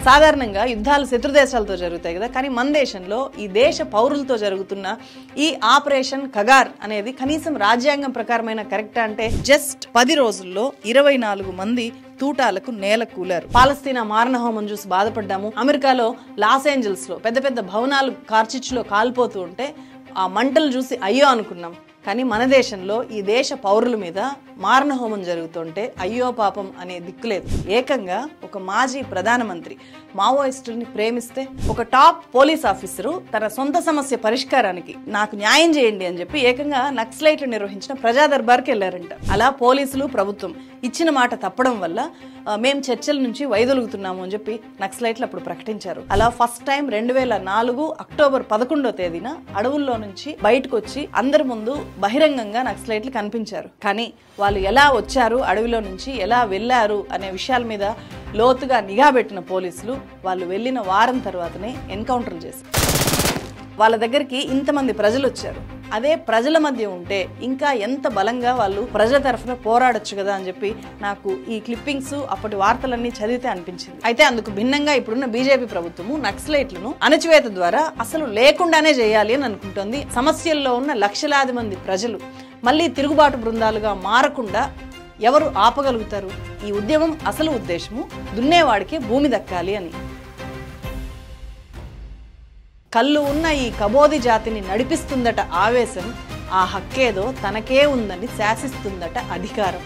సాధారణంగా యుద్ధాలు శత్రు దేశాలతో జరుగుతాయి కదా, కానీ మన దేశంలో ఈ దేశ పౌరులతో జరుగుతున్న ఈ ఆపరేషన్ కగార్ అనేది కనీసం రాజ్యాంగం ప్రకారమైన కరెక్ట్ అంటే జస్ట్ 10 రోజుల్లో 24 మంది తూటాలకు నేల కూలారు. పాలస్తీనా మారణహోమం చూసి బాధపడ్డాము. అమెరికాలో లాస్ ఏంజల్స్ లో పెద్ద పెద్ద భవనాలు కార్చిచ్చులో కాలిపోతూ ఉంటే ఆ మంటలు చూసి అయ్యో అనుకున్నాం. కానీ మన దేశంలో ఈ దేశ పౌరుల మీద మారణహోమం జరుగుతుంటే అయ్యో పాపం అనే దిక్కులేదు. ఏకంగా ఒక మాజీ ప్రధానమంత్రి మావోయిస్టుల్ని ప్రేమిస్తే ఒక టాప్ పోలీస్ ఆఫీసరు తన సొంత సమస్య పరిష్కారానికి నాకు న్యాయం చేయండి అని చెప్పి ఏకంగా నక్సలైట్లు నిర్వహించిన ప్రజా దర్బార్కి వెళ్లారంట. అలా పోలీసులు ప్రభుత్వం ఇచ్చిన మాట తప్పడం వల్ల మేము చర్చల నుంచి వైదొలుగుతున్నాము అని చెప్పి నక్సలైట్లు అప్పుడు ప్రకటించారు. అలా ఫస్ట్ టైం 2004 అక్టోబర్ 11వ తేదీన అడవుల్లో నుంచి బయటకు వచ్చి అందరి ముందు బహిరంగంగా నక్సలైట్లు కనిపించారు. కానీ వాళ్ళు ఎలా వచ్చారు, అడవిలో నుంచి ఎలా వెళ్లారు అనే విషయాల మీద లోతుగా నిఘా పెట్టిన పోలీసులు వాళ్ళు వెళ్లిన వారం తర్వాతనే ఎన్కౌంటర్ చేశారు. వాళ్ళ దగ్గరికి ఇంతమంది ప్రజలు వచ్చారు. అదే ప్రజల మధ్య ఉంటే ఇంకా ఎంత బలంగా వాళ్ళు ప్రజల తరఫున పోరాడొచ్చు కదా అని చెప్పి నాకు ఈ క్లిప్పింగ్స్ అప్పటి వార్తలన్నీ చదివితే అనిపించింది. అయితే అందుకు భిన్నంగా ఇప్పుడున్న బీజేపీ ప్రభుత్వము నక్సలైట్లను అణచివేత ద్వారా అసలు లేకుండానే చేయాలి అని అనుకుంటోంది. సమస్యల్లో ఉన్న లక్షలాది మంది ప్రజలు మళ్ళీ తిరుగుబాటు బృందాలుగా మారకుండా ఎవరు ఆపగలుగుతారు? ఈ ఉద్యమం అసలు ఉద్దేశము దున్నేవాడికి భూమి దక్కాలి అని. కళ్ళు ఉన్న ఈ కబోది జాతిని నడిపిస్తుందట ఆవేశం, ఆ హక్కేదో తనకే ఉందని శాసిస్తుందట అధికారం.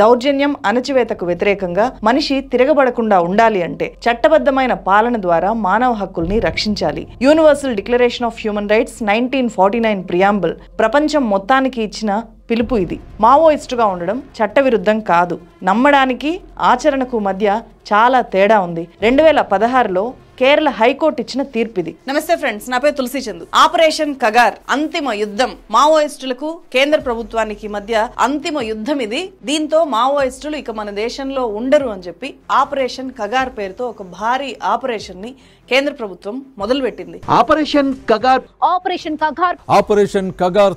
దౌర్జన్యం, అణచివేతకు వ్యతిరేకంగా మనిషి తిరగబడకుండా ఉండాలి అంటే చట్టబద్ధమైన పాలన ద్వారా మానవ హక్కుల్ని రక్షించాలి. Universal declaration of human rights 1949 preamble ప్రపంచం మొత్తానికి ఇచ్చిన పిలుపు ఇది. మావోయిస్టుగా ఉండడం చట్టవిరుద్ధం కాదు. నమ్మడానికి ఆచరణకు మధ్య చాలా తేడా ఉంది. 2016లో కేరళ హైకోర్టు ఇచ్చిన తీర్పు ఇది. నమస్తే ఫ్రెండ్స్, నా పేరు తులసి చందు. ఆపరేషన్ కగార్ అంతిమ యుద్ధం, మావోయిస్టులకు కేంద్ర ప్రభుత్వానికి మధ్య అంతిమ యుద్ధం ఇది. దీంతో మావోయిస్టులు ఇక మన దేశంలో ఉండరు అని చెప్పి ఆపరేషన్ కగార్ పేరుతో ఒక భారీ ఆపరేషన్ ని కేంద్ర ప్రభుత్వం మొదలుపెట్టింది. ఆపరేషన్ కగార్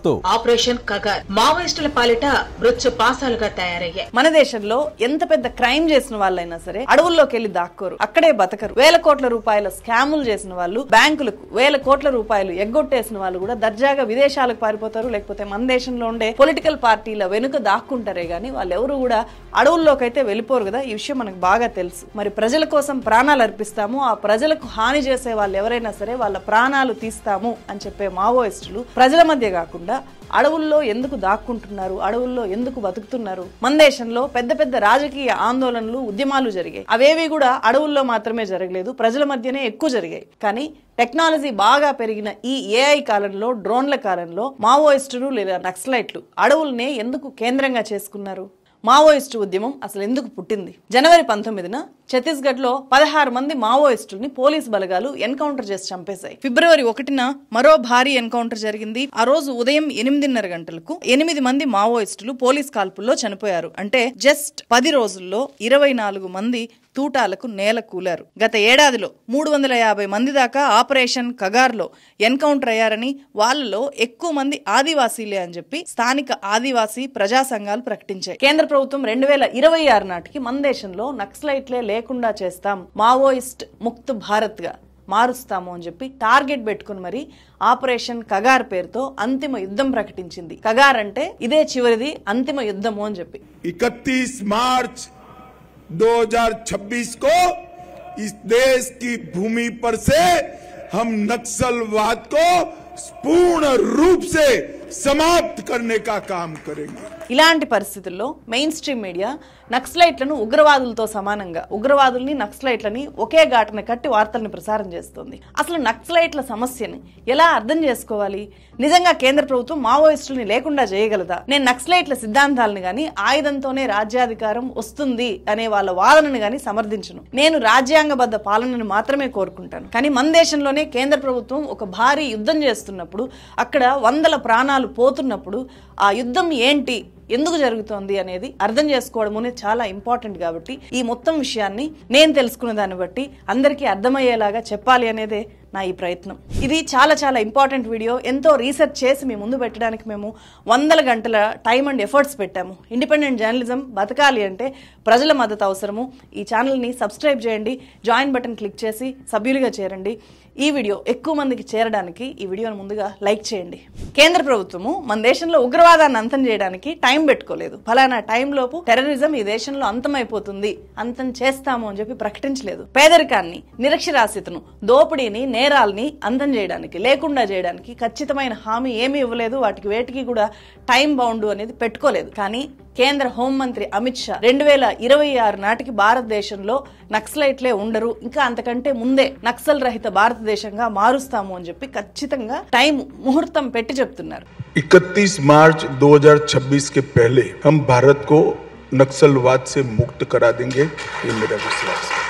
తో ఆపరేషన్ కగార్ మావోయిస్టుల పాలిట మృత్యు పాసాలుగా తయారయ్యాయి. మన దేశంలో ఎంత పెద్ద క్రైమ్ చేసిన వాళ్ళైనా సరే అడవుల్లోకి వెళ్లి దాక్కోరు, అక్కడే బతకరు. వేల కోట్ల రూపాయల స్కాములు చేసిన వాళ్ళు, బ్యాంకులకు వేల కోట్ల రూపాయలు ఎగ్గొట్టేసిన వాళ్ళు కూడా దర్జాగా విదేశాలకు పారిపోతారు, లేకపోతే మన దేశంలో ఉండే పొలిటికల్ పార్టీల వెనుక దాక్కుంటారే గానీ వాళ్ళెవరు కూడా అడవుల్లోకి అయితే వెళ్ళిపోరు కదా. ఈ విషయం మనకు బాగా తెలుసు. మరి ప్రజల కోసం ప్రాణాలు అర్పిస్తాము, ఆ ప్రజలకు హాని చేసే వాళ్ళు ఎవరైనా సరే వాళ్ళ ప్రాణాలు తీస్తాము అని చెప్పే మావోయిస్టులు ప్రజల మధ్య కాకుండా అడవుల్లో ఎందుకు దాక్కుంటున్నారు, అడవుల్లో ఎందుకు బతుకుతున్నారు? మన దేశంలో పెద్ద పెద్ద రాజకీయ ఆందోళనలు, ఉద్యమాలు జరిగాయి. అవేవి కూడా అడవుల్లో మాత్రమే జరగలేదు, ప్రజల మధ్యనే ఎక్కువ జరిగాయి. కానీ టెక్నాలజీ బాగా పెరిగిన ఈ ఏఐ కాలంలో, డ్రోన్ల కాలంలో మావోయిస్టులు లేదా నక్సలైట్లు అడవుల్నే ఎందుకు కేంద్రంగా చేసుకున్నారు? మావోయిస్టు ఉద్యమం అసలు ఎందుకు పుట్టింది? జనవరి 19న ఛత్తీస్గఢ్ లో 16 మంది మావోయిస్టుల్ని పోలీస్ బలగాలు ఎన్కౌంటర్ చేసి చంపేశాయి. ఫిబ్రవరి 1న మరో భారీ ఎన్కౌంటర్ జరిగింది. ఆ రోజు ఉదయం 8:30 గంటలకు 8 మంది మావోయిస్టులు పోలీస్ కాల్పుల్లో చనిపోయారు. అంటే జస్ట్ 10 రోజుల్లో 24 మంది తూటాలకు నేల కూలారు. గత ఏడాదిలో 350 మంది దాకా ఆపరేషన్ కగార్లో ఎన్కౌంటర్ అయ్యారని, వాళ్ళలో ఎక్కువ మంది ఆదివాసీలే అని చెప్పి స్థానిక ఆదివాసీ ప్రజా సంఘాలు ప్రకటించాయి. కేంద్ర ప్రభుత్వం 2026 నాటికి మన దేశంలో నక్సలైట్లే లేకుండా చేస్తాం, మావోయిస్ట్ ముక్త్ భారత్ గా మారుస్తాము అని చెప్పి టార్గెట్ పెట్టుకుని మరి ఆపరేషన్ కగార్ పేరుతో అంతిమ యుద్ధం ప్రకటించింది. కగార్ అంటే ఇదే చివరిది అంతిమ యుద్ధము అని చెప్పి 31 मार्च 2026 को इस देश की भूमि पर से हम नक्सलवाद को पूर्ण रूप से समाप्त करने का काम करेंगे. ఇలాంటి పరిస్థితుల్లో మెయిన్ స్ట్రీమ్ మీడియా నక్సలైట్లను ఉగ్రవాదులతో సమానంగా, ఉగ్రవాదుల్ని నక్సలైట్లని ఒకే ఘాటన కట్టి వార్తల్ని ప్రసారం చేస్తుంది. అసలు నక్సలైట్ల సమస్యని ఎలా అర్థం చేసుకోవాలి? నిజంగా కేంద్ర ప్రభుత్వం మావోయిస్టుల్ని లేకుండా చేయగలదా? నేను నక్సలైట్ల సిద్ధాంతాలను గాని, ఆయుధంతోనే రాజ్యాధికారం వస్తుంది అనే వాళ్ళ వాదనను గాని సమర్థించను. నేను రాజ్యాంగబద్ధ పాలనను మాత్రమే కోరుకుంటాను. కానీ మన దేశంలోనే కేంద్ర ప్రభుత్వం ఒక భారీ యుద్ధం చేస్తున్నప్పుడు, అక్కడ వందల ప్రాణాలు పోతున్నప్పుడు ఆ యుద్ధం ఏంటి, ఎందుకు జరుగుతోంది అనేది అర్థం చేసుకోవడం అనేది చాలా ఇంపార్టెంట్. కాబట్టి ఈ మొత్తం విషయాన్ని నేను తెలుసుకున్న దాన్ని బట్టి అందరికీ అర్థమయ్యేలాగా చెప్పాలి అనేదే నా ఈ ప్రయత్నం. ఇది చాలా చాలా ఇంపార్టెంట్ వీడియో. ఎంతో రీసెర్చ్ చేసి మీ ముందు పెట్టడానికి మేము 100 గంటల టైం అండ్ ఎఫర్ట్స్ పెట్టాము. ఇండిపెండెంట్ జర్నలిజం బతకాలి అంటే ప్రజల మద్దతు అవసరము. ఈ ఛానల్ని సబ్స్క్రైబ్ చేయండి, జాయిన్ బటన్ క్లిక్ చేసి సభ్యులుగా చేరండి. ఈ వీడియో ఎక్కువ మందికి చేరడానికి ఈ వీడియోను ముందుగా లైక్ చేయండి. కేంద్ర ప్రభుత్వము మన దేశంలో ఉగ్రవాదాన్ని అంతం చేయడానికి టైం పెట్టుకోలేదు. ఫలానా టైంలోపు టెర్రరిజం ఈ దేశంలో అంతమైపోతుంది, అంతం చేస్తాము అని చెప్పి ప్రకటించలేదు. పేదరికాన్ని, నిరక్షరాస్యతను, దోపిడీని, నేరాల్ని అంతం చేయడానికి, లేకుండా చేయడానికి ఖచ్చితమైన హామీ ఏమీ ఇవ్వలేదు. వాటికి వేటికి కూడా టైం బౌండ్ అనేది పెట్టుకోలేదు. కానీ కేంద్ర హోంమంత్రి అమిత్ షా 2026 నాటికి భారతదేశంలో నక్సలైట్లే ఉండరు, ఇంకా అంతకంటే ముందే నక్సల్ రహిత భారతదేశంగా మారుస్తాము అని చెప్పి ఖచ్చితంగా టైం ముహూర్తం పెట్టి చెప్తున్నారు. 31 मार्च 2026 के पहले हम भारत को नक्सलवाद से मुक्त करा देंगे, ये मेरा विश्वास है.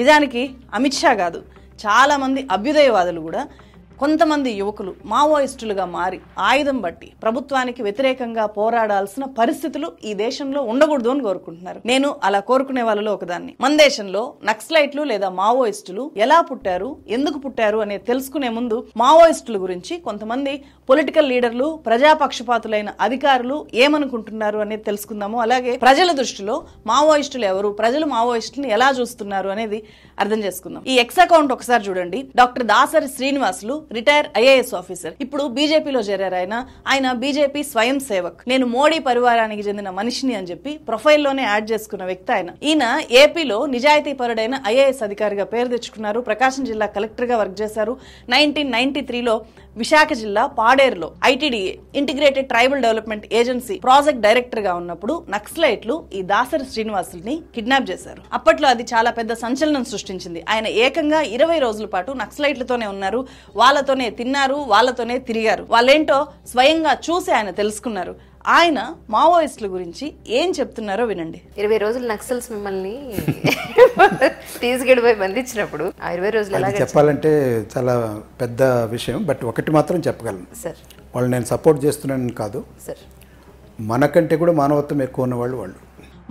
నిజానికి అమిత్ షా కాదు, చాలా మంది అభ్యుదయవాదులు కూడా కొంతమంది యువకులు మావోయిస్టులుగా మారి ఆయుధం బట్టి ప్రభుత్వానికి వ్యతిరేకంగా పోరాడాల్సిన పరిస్థితులు ఈ దేశంలో ఉండకూడదు అని కోరుకుంటున్నారు. నేను అలా కోరుకునే వాళ్ళలో ఒకదాన్ని. మన దేశంలో నక్సలైట్లు లేదా మావోయిస్టులు ఎలా పుట్టారు, ఎందుకు పుట్టారు అనేది తెలుసుకునే ముందు మావోయిస్టుల గురించి కొంతమంది పొలిటికల్ లీడర్లు, ప్రజాపక్షపాతులైన అధికారులు ఏమనుకుంటున్నారు అనేది తెలుసుకుందాము. అలాగే ప్రజల దృష్టిలో మావోయిస్టులు ఎవరు, ప్రజలు మావోయిస్టులను ఎలా చూస్తున్నారు అనేది అర్థం చేసుకుందాం. ఈ ఎక్స్ అకౌంట్ ఒకసారి చూడండి. Doctor Dasari Srinivasulu retire IAS officer. ఇప్పుడు బీజేపీలో చేరారు. ఆయన బీజేపీ స్వయం సేవక్, నేను మోడీ పరివారానికి చెందిన మనిషిని అని చెప్పి ప్రొఫైల్లోనే యాడ్ చేసుకున్న వ్యక్తి ఆయన. ఈయన ఏపీలో నిజాయితీ పరుడైన ఐఏఎస్ అధికారిగా పేరు తెచ్చుకున్నారు. ప్రకాశం జిల్లా కలెక్టర్ గా వర్క్ చేశారు. 1993లో విశాఖ జిల్లా పాడేరులో ITDA integrated tribal development agency project director గా ఉన్నప్పుడు నక్సలైట్లు ఈ దాసరి శ్రీనివాసుల్ని కిడ్నాప్ చేశారు. అప్పట్లో అది చాలా పెద్ద సంచలనం సృష్టించింది. ఆయన ఏకంగా 20 రోజుల పాటు నక్సలైట్లతోనే ఉన్నారు, వాళ్ళతోనే తిన్నారు, వాళ్ళతోనే తిరిగారు. వాళ్ళేంటో స్వయంగా చూసి ఆయన తెలుసుకున్నారు. ఆయన మావోయిస్టుల గురించి ఏం చెప్తున్నారో వినండి. 20 రోజులు నక్సల్స్ మిమ్మల్ని తీసుకెళ్ళిపోయి బంధించినప్పుడు ఆ 20 రోజులు ఎలా చెప్పాలంటే చాలా పెద్ద విషయం. బట్ ఒకటి మాత్రం చెప్పగలను సార్, వాళ్ళు నేను సపోర్ట్ చేస్తున్నాను కాదు సార్, మనకంటే కూడా మానవత్వం ఎక్కువ ఉన్నవాళ్ళు వాళ్ళు.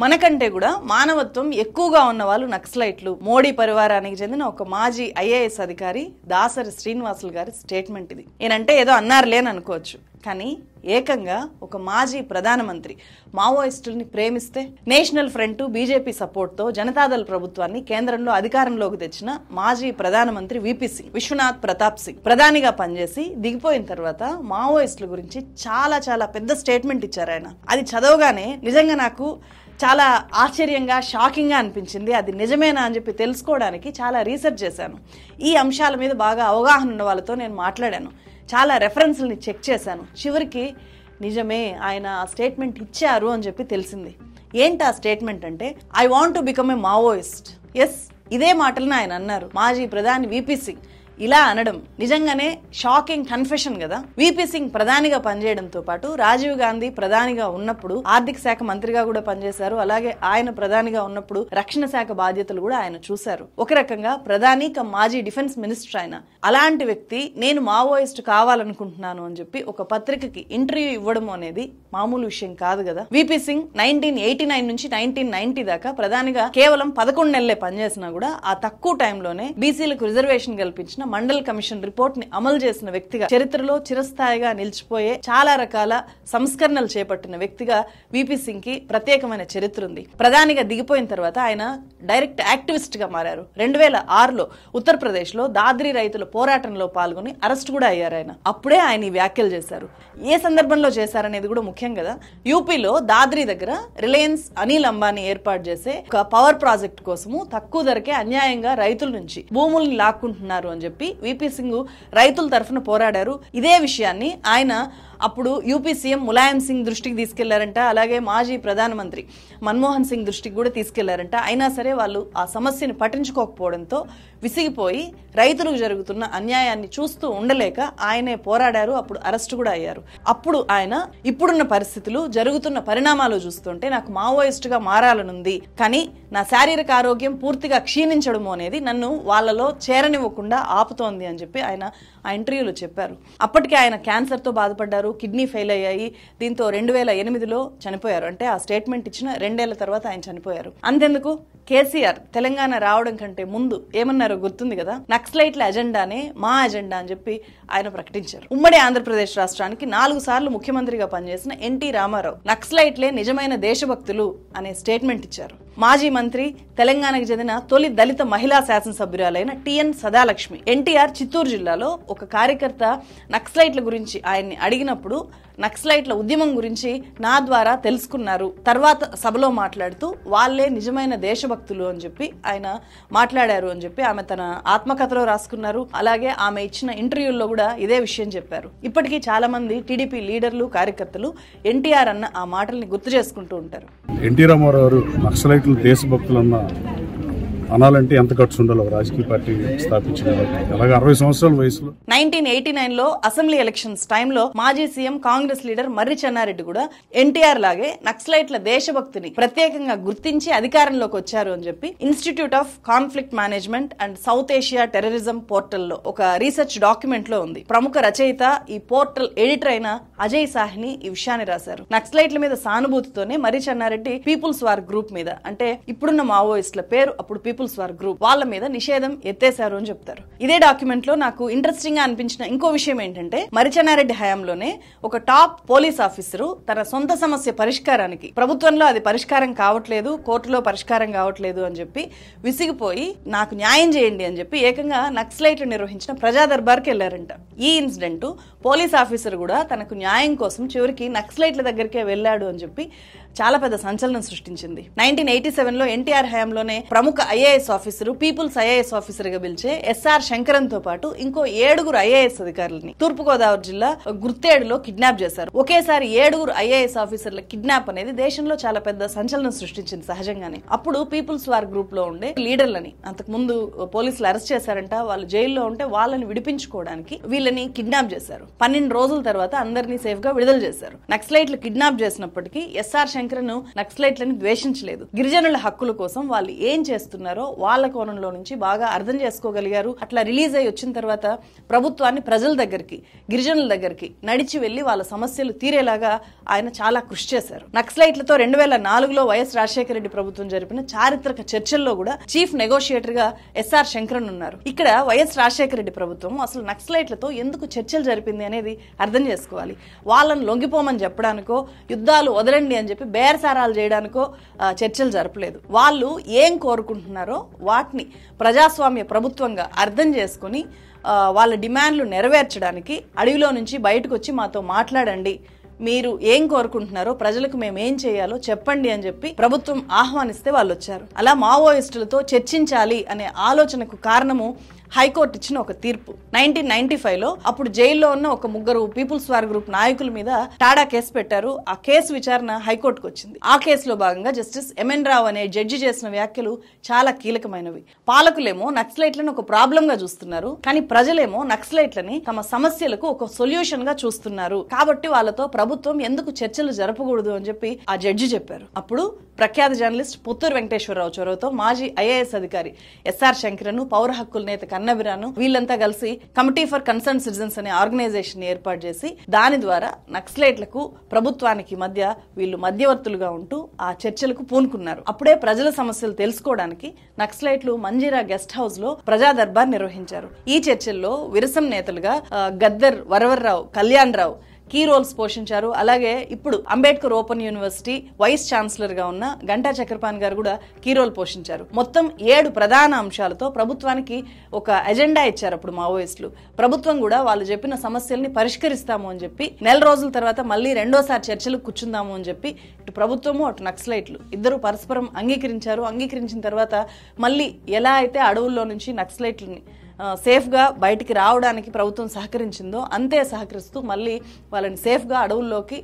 మనకంటే కూడా మానవత్వం ఎక్కువగా ఉన్న వాళ్ళు నక్సలైట్లు. మోడీ పరివారానికి చెందిన ఒక మాజీ ఐఏఎస్ అధికారి దాసరి శ్రీనివాసులు గారి స్టేట్మెంట్ ఇది. ఈయనంటే ఏదో అన్నారులేని అనుకోవచ్చు, కానీ ఏకంగా ఒక మాజీ ప్రధానమంత్రి మావోయిస్టుల్ని ప్రేమిస్తే నేషనల్ ఫ్రంట్ బీజేపీ సపోర్ట్తో జనతాదళ్ ప్రభుత్వాన్ని కేంద్రంలో అధికారంలోకి తెచ్చిన మాజీ ప్రధానమంత్రి విపి సింగ్, విశ్వనాథ్ ప్రతాప్ సింగ్ ప్రధానిగా పనిచేసి దిగిపోయిన తర్వాత మావోయిస్టుల గురించి చాలా చాలా పెద్ద స్టేట్మెంట్ ఇచ్చారు ఆయన. అది చదవగానే నిజంగా నాకు చాలా ఆశ్చర్యంగా, షాకింగ్గా అనిపించింది. అది నిజమేనా అని చెప్పి తెలుసుకోవడానికి చాలా రీసెర్చ్ చేశాను. ఈ అంశాల మీద బాగా అవగాహన ఉన్న వాళ్ళతో నేను మాట్లాడాను. చాలా రెఫరెన్స్ని చెక్ చేశాను. చివరికి నిజమే, ఆయన ఆ స్టేట్మెంట్ ఇచ్చారు అని చెప్పి తెలిసింది. ఏంటి ఆ స్టేట్మెంట్ అంటే, I want to become a Maoist. Yes, ఇదే మాటలను ఆయన అన్నారు. మాజీ ప్రధాని విపి సింగ్ ఇలా అనడం నిజంగానే షాకింగ్ కన్ఫెషన్ కదా. విపి సింగ్ ప్రధానిగా పనిచేయడంతో పాటు రాజీవ్ గాంధీ ప్రధానిగా ఉన్నప్పుడు ఆర్థిక శాఖ మంత్రిగా కూడా పనిచేశారు. అలాగే ఆయన ప్రధానిగా ఉన్నప్పుడు రక్షణ శాఖ బాధ్యతలు కూడా ఆయన చూశారు. ఒక రకంగా ప్రధాని కమ్ మాజీ డిఫెన్స్ మినిస్టర్ ఆయన. అలాంటి వ్యక్తి నేను మావోయిస్ట్ కావాలనుకుంటున్నాను అని చెప్పి ఒక పత్రికకి ఇంటర్వ్యూ ఇవ్వడం అనేది మామూలు విషయం కాదు కదా. విపి సింగ్ 1989 నుంచి 1990 దాకా ప్రధానిగా కేవలం 11 నెలలే పనిచేసినా కూడా ఆ తక్కువ టైంలోనే బీసీలకు రిజర్వేషన్ కల్పించిన మండల్ కమిషన్ రిపోర్ట్ ని అమలు చేసిన వ్యక్తిగా, చరిత్రలో చిరస్థాయిగా నిలిచిపోయే చాలా రకాల సంస్కరణలు చేపట్టిన వ్యక్తిగా విపి సింగ్ కి ప్రత్యేకమైన చరిత్ర ఉంది. ప్రధానిగా దిగిపోయిన తర్వాత ఆయన డైరెక్ట్ యాక్టివిస్ట్ గా మారారు. 2006లో ఉత్తరప్రదేశ్ లో దాద్రి రైతుల పోరాటంలో పాల్గొని అరెస్ట్ కూడా అయ్యారు ఆయన. అప్పుడే ఆయన ఈ వ్యాఖ్యలు చేశారు. ఏ సందర్భంలో చేశారనేది కూడా ముఖ్యం కదా. యూపీలో దాద్రి దగ్గర రిలయన్స్ అనిల్ అంబానీ ఏర్పాటు చేసే ఒక పవర్ ప్రాజెక్ట్ కోసము తక్కువ ధరకే అన్యాయంగా రైతుల నుంచి భూముల్ని లాక్కుంటున్నారు అని చెప్పి విపి సింగ్ రైతుల తరఫున పోరాడారు. ఇదే విషయాన్ని ఆయన అప్పుడు యూపీ సీఎం ములాయం సింగ్ దృష్టికి తీసుకెళ్లారంట. అలాగే మాజీ ప్రధానమంత్రి మన్మోహన్ సింగ్ దృష్టికి కూడా తీసుకెళ్లారంట. అయినా సరే వాళ్ళు ఆ సమస్యను పట్టించుకోకపోవడంతో విసిగిపోయి రైతులకు జరుగుతున్న అన్యాయాన్ని చూస్తూ ఉండలేక ఆయనే పోరాడారు. అప్పుడు అరెస్ట్ కూడా అయ్యారు. అప్పుడు ఆయన ఇప్పుడున్న పరిస్థితులు, జరుగుతున్న పరిణామాలు చూస్తుంటే నాకు మావోయిస్ట్ గా మారాలనుంది, కానీ నా శారీరక ఆరోగ్యం పూర్తిగా క్షీణించడము అనేది నన్ను వాళ్ళలో చేరనివ్వకుండా ఆపుతోంది అని చెప్పి ఆయన ఆ ఇంటర్వ్యూలో చెప్పారు. అప్పటికే ఆయన క్యాన్సర్తో బాధపడ్డారు, కిడ్నీ ఫెయిల్ అయ్యాయి. దీంతో 2008లో చనిపోయారు. అంటే ఆ స్టేట్మెంట్ ఇచ్చిన 2 ఏళ్ల తర్వాత ఆయన చనిపోయారు. అంతెందుకు, కేసీఆర్ తెలంగాణ రావడం కంటే ముందు ఏమన్నారో గుర్తుంది కదా, నక్సలైట్ల ఎజెండానే మా ఎజెండా అని చెప్పి ఆయన ప్రకటించారు. ఉమ్మడి ఆంధ్రప్రదేశ్ రాష్ట్రానికి 4 సార్లు ముఖ్యమంత్రిగా పనిచేసిన ఎన్టీ రామారావు నక్సలైట్లే నిజమైన దేశభక్తులు అనే స్టేట్మెంట్ ఇచ్చారు. మాజీ మంత్రి, తెలంగాణకు చెందిన తొలి దళిత మహిళా శాసనసభ్యురాలైన టిఎన్ సదాలక్ష్మి ఎన్టీఆర్ చిత్తూరు జిల్లాలో ఒక కార్యకర్త నక్సలైట్ల గురించి ఆయన్ని అడిగినప్పుడు నక్సలైట్ల ఉద్యమం గురించి నా ద్వారా తెలుసుకున్నారు, తర్వాత సభలో మాట్లాడుతూ వాళ్ళే నిజమైన దేశభక్తులు అని చెప్పి ఆయన మాట్లాడారు అని చెప్పి ఆమె తన ఆత్మకథలో రాసుకున్నారు. అలాగే ఆమె ఇచ్చిన ఇంటర్వ్యూల్లో కూడా ఇదే విషయం చెప్పారు. ఇప్పటికీ చాలా మంది టీడీపీ లీడర్లు, కార్యకర్తలు ఎన్టీఆర్ అన్న ఆ మాటల్ని గుర్తు చేసుకుంటూ ఉంటారు. ఎన్టీ రామారావు గారు నక్సలైట్లు దేశభక్తులు అనాలంటే ఎంత ఖర్చు ఉండాలి ఒక రాజకీయ పార్టీ స్థాపించిన అలాగే 60 సంవత్సరాల వయసులో. 1989లో అసెంబ్లీ ఎలక్షన్స్ టైంలో మాజీ సీఎం కాంగ్రెస్ లీడర్ మర్రి చెన్నారెడ్డి కూడా ఎన్టీఆర్ లాగే నక్సలైట్ల దేశభక్తిని ప్రత్యేకంగా గుర్తించి అధికారంలోకి వచ్చారు అని చెప్పి institute of conflict management and south Asia terrorism పోర్టల్లో ఒక రీసెర్చ్ డాక్యుమెంట్ లో ఉంది. ప్రముఖ రచయిత, ఈ పోర్టల్ ఎడిటర్ అయిన అజయ్ సాహ్ని ఈ విషయాన్ని రాశారు. నక్సలైట్ల మీద సానుభూతితోనే మర్రి చెన్నారెడ్డి పీపుల్స్ వార్ గ్రూప్ మీద, అంటే ఇప్పుడున్న మావోయిస్టుల పేరు అప్పుడు పీపుల్స్ వార్ గ్రూప్, వాళ్ళ మీద నిషేధం ఎత్తేశారు అని చెప్తారు. ఇదే డాక్యుమెంట్ లో నాకు ఇంట్రెస్టింగ్ గా అనిపించిన ఇంకో విషయం ఏంటంటే, మర్రి చెన్నారెడ్డి హయాంలోనే ఒక టాప్ పోలీస్ ఆఫీసరు తన సొంత సమస్య పరిష్కారానికి ప్రభుత్వంలో అది పరిష్కారం కావట్లేదు, కోర్టులో పరిష్కారం కావట్లేదు అని చెప్పి విసిగిపోయి నాకు న్యాయం చేయండి అని చెప్పి ఏకంగా నక్సలైట్లు నిర్వహించిన ప్రజా దర్బార్కి వెళ్లారంట. ఈ ఇన్సిడెంట్ పోలీస్ ఆఫీసర్ కూడా తనకు న్యాయం కోసం చివరికి నక్సలైట్ల దగ్గరికే వెళ్ళాడు అని చెప్పి చాలా పెద్ద సంచలనం సృష్టించింది. 1987లో ఎన్టీఆర్ హయాంలోనే ప్రముఖ IAS officer, people's IAS officer గా పిలిచే ఎస్ఆర్ శంకరన్ తో పాటు ఇంకో 7 ఐఏఎస్ అధికారులని తూర్పుగోదావరి జిల్లా గుర్తేడులో కిడ్నాప్ చేశారు. ఒకేసారి 7 ఐఏఎస్ ఆఫీసర్ల కిడ్నాప్ అనేది దేశంలో చాలా పెద్ద సంచలనం సృష్టించింది సహజంగానే. అప్పుడు పీపుల్స్ వార్ గ్రూప్ లో ఉండే లీడర్లని అంతకు ముందు పోలీసులు అరెస్ట్ చేశారంట. వాళ్ళు జైల్లో ఉంటే వాళ్ళని విడిపించుకోవడానికి వీళ్ళని కిడ్నాప్ చేశారు. 12 రోజుల తర్వాత అందరినీ సేఫ్ గా విడుదల చేశారు. నక్సలైట్లు కిడ్నాప్ చేసినప్పటికీ ఎస్ఆర్ శంకరన్ నక్సలైట్లను ద్వేషించలేదు. గిరిజనుల హక్కుల కోసం వాళ్ళు ఏం చేస్తున్నారో వాళ్ళ కోణంలో నుంచి బాగా అర్థం చేసుకోగలిగారు. అట్లా రిలీజ్ అయ్యి వచ్చిన తర్వాత ప్రభుత్వాన్ని ప్రజల దగ్గరికి, గిరిజనుల దగ్గరికి నడిచి వెళ్లి వాళ్ళ సమస్యలు తీరేలాగా ఆయన చాలా కృషి చేశారు. నక్సలైట్లతో 2004లో వైఎస్ రాజశేఖర రెడ్డి ప్రభుత్వం జరిపిన చారిత్రక చర్చల్లో కూడా చీఫ్ నెగోషియేటర్ గా ఎస్ఆర్ శంకరన్ ఉన్నారు. ఇక్కడ వైఎస్ రాజశేఖర రెడ్డి ప్రభుత్వం అసలు నక్సలైట్లతో ఎందుకు చర్చలు జరిపింది అనేది అర్థం చేసుకోవాలి. వాళ్ళని లొంగిపోమని చెప్పడానికో, యుద్ధాలు వదలండి అని చెప్పి బేరసారాలు చేయడానికో చర్చలు జరపలేదు. వాళ్ళు ఏం కోరుకుంటున్నారో వాటిని ప్రజాస్వామ్య ప్రభుత్వంగా అర్థం చేసుకుని వాళ్ళ డిమాండ్లు నెరవేర్చడానికి అడవిలో నుంచి బయటకు వచ్చి మాతో మాట్లాడండి, మీరు ఏం కోరుకుంటున్నారో, ప్రజలకు మేము ఏం చేయాలో చెప్పండి అని చెప్పి ప్రభుత్వం ఆహ్వానిస్తే వాళ్ళు వచ్చారు. అలా మావోయిస్టులతో చర్చించాలి అనే ఆలోచనకు కారణము హైకోర్టు ఇచ్చిన ఒక తీర్పు. 1995లో అప్పుడు జైల్లో ఉన్న ఒక 3 పీపుల్స్ వార్ గ్రూప్ నాయకుల మీద టాడా కేసు పెట్టారు. ఆ కేసు విచారణ హైకోర్టుకు వచ్చింది. ఆ కేసులో భాగంగా జస్టిస్ ఎంఎన్ రావు అనే జడ్జి చేసిన వ్యాఖ్యలు చాలా కీలకమైనవి. పాలకులేమో నక్సలైట్లను ఒక ప్రాబ్లం గా చూస్తున్నారు, కానీ ప్రజలేమో నక్సలైట్లని తమ సమస్యలకు ఒక సొల్యూషన్ గా చూస్తున్నారు. కాబట్టి వాళ్ళతో ప్రభుత్వం ఎందుకు చర్చలు జరపకూడదు అని చెప్పి ఆ జడ్జి చెప్పారు. అప్పుడు ప్రఖ్యాత జర్నలిస్ట్ పుత్తూరు వెంకటేశ్వరరావు చొరవతో మాజీ ఐఏఎస్ అధికారి ఎస్ఆర్ శంకరన్, పౌర హక్కుల నేత కన్నబిరాను వీళ్ళంతా కలిసి కమిటీ ఫర్ కన్సర్న్ సిటిజన్స్ అనే ఆర్గనైజేషన్ ఏర్పాటు చేసి దాని ద్వారా నక్సలైట్లకు ప్రభుత్వానికి మధ్య వీళ్ళు మధ్యవర్తులుగా ఉంటూ ఆ చర్చలకు పూనుకున్నారు. అప్పుడే ప్రజల సమస్యలు తెలుసుకోవడానికి నక్సలైట్లు మంజీరా గెస్ట్ హౌస్ లో ప్రజా దర్బార్ నిర్వహించారు. ఈ చర్చల్లో విరసం నేతలుగా గద్దర్, వరవర్రావు, కళ్యాణ్ రావు కీ రోల్స్ పోషించారు. అలాగే ఇప్పుడు Ambedkar open university vice chancellor గా ఉన్న గంటా చక్రపాణి గారు కూడా కీ రోల్ పోషించారు. మొత్తం 7 ప్రధాన అంశాలతో ప్రభుత్వానికి ఒక ఎజెండా ఇచ్చారు అప్పుడు మావోయిస్టులు. ప్రభుత్వం కూడా వాళ్ళు చెప్పిన సమస్యల్ని పరిష్కరిస్తాము అని చెప్పి 4 రోజుల తర్వాత మళ్ళీ రెండోసారి చర్చలకు కూర్చుందాము అని చెప్పి ఇటు ప్రభుత్వము అటు నక్సలైట్లు ఇద్దరు పరస్పరం అంగీకరించారు. అంగీకరించిన తర్వాత మళ్ళీ ఎలా అయితే అడవుల్లో నుంచి నక్సలైట్లని సేఫ్గా బయటికి రావడానికి ప్రభుత్వం సహకరించిందో అంతే సహకరిస్తూ మళ్ళీ వాళ్ళని సేఫ్గా అడవుల్లోకి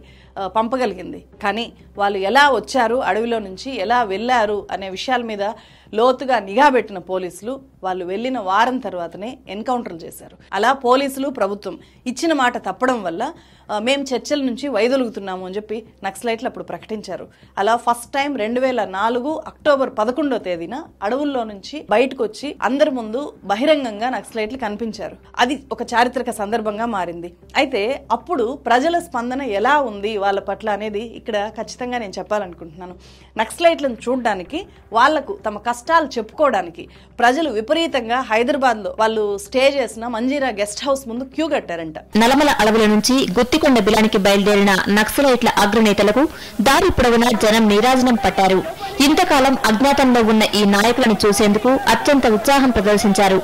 పంపగలిగింది. కానీ వాళ్ళు ఎలా వచ్చారు, అడవిలో నుంచి ఎలా వెళ్ళారు అనే విషయాల మీద లోతుగా నిఘా పెట్టిన పోలీసులు వాళ్ళు వెళ్ళిన వారం తర్వాతనే ఎన్కౌంటర్లు చేశారు. అలా పోలీసులు ప్రభుత్వం ఇచ్చిన మాట తప్పడం వల్ల మేము చర్చల నుంచి వైదొలుగుతున్నాము అని చెప్పి నక్సలైట్లు అప్పుడు ప్రకటించారు. అలా ఫస్ట్ టైం 2004 అక్టోబర్ 11వ తేదీన అడవుల్లో నుంచి బయటకు వచ్చి అందరి ముందు బహిరంగంగా నక్సలైట్లు కనిపించారు. అది ఒక చారిత్రక సందర్భంగా మారింది. అయితే అప్పుడు ప్రజల స్పందన ఎలా ఉంది వాళ్ళ పట్ల అనేది ఇక్కడ ఖచ్చితంగా నేను చెప్పాలనుకుంటున్నాను. నక్సలైట్లను చూడడానికి, వాళ్లకు తమ కష్టాలు చెప్పుకోవడానికి ప్రజలు విపరీతంగా హైదరాబాద్ లో వాళ్ళు స్టే చేసిన మంజీరా గెస్ట్ హౌస్ ముందు క్యూ కట్టారంట. నలమల అడవుల నుంచి గుత్తికొండ బిలానికి బయలుదేరిన నక్సలైట్ల అగ్రనేతలకు దారి పొడవునా జనం నీరాజనం పట్టారు. ఇంతకాలం అజ్ఞాతంలో ఉన్న ఈ నాయకులను చూసేందుకు అత్యంత ఉత్సాహం ప్రదర్శించారు.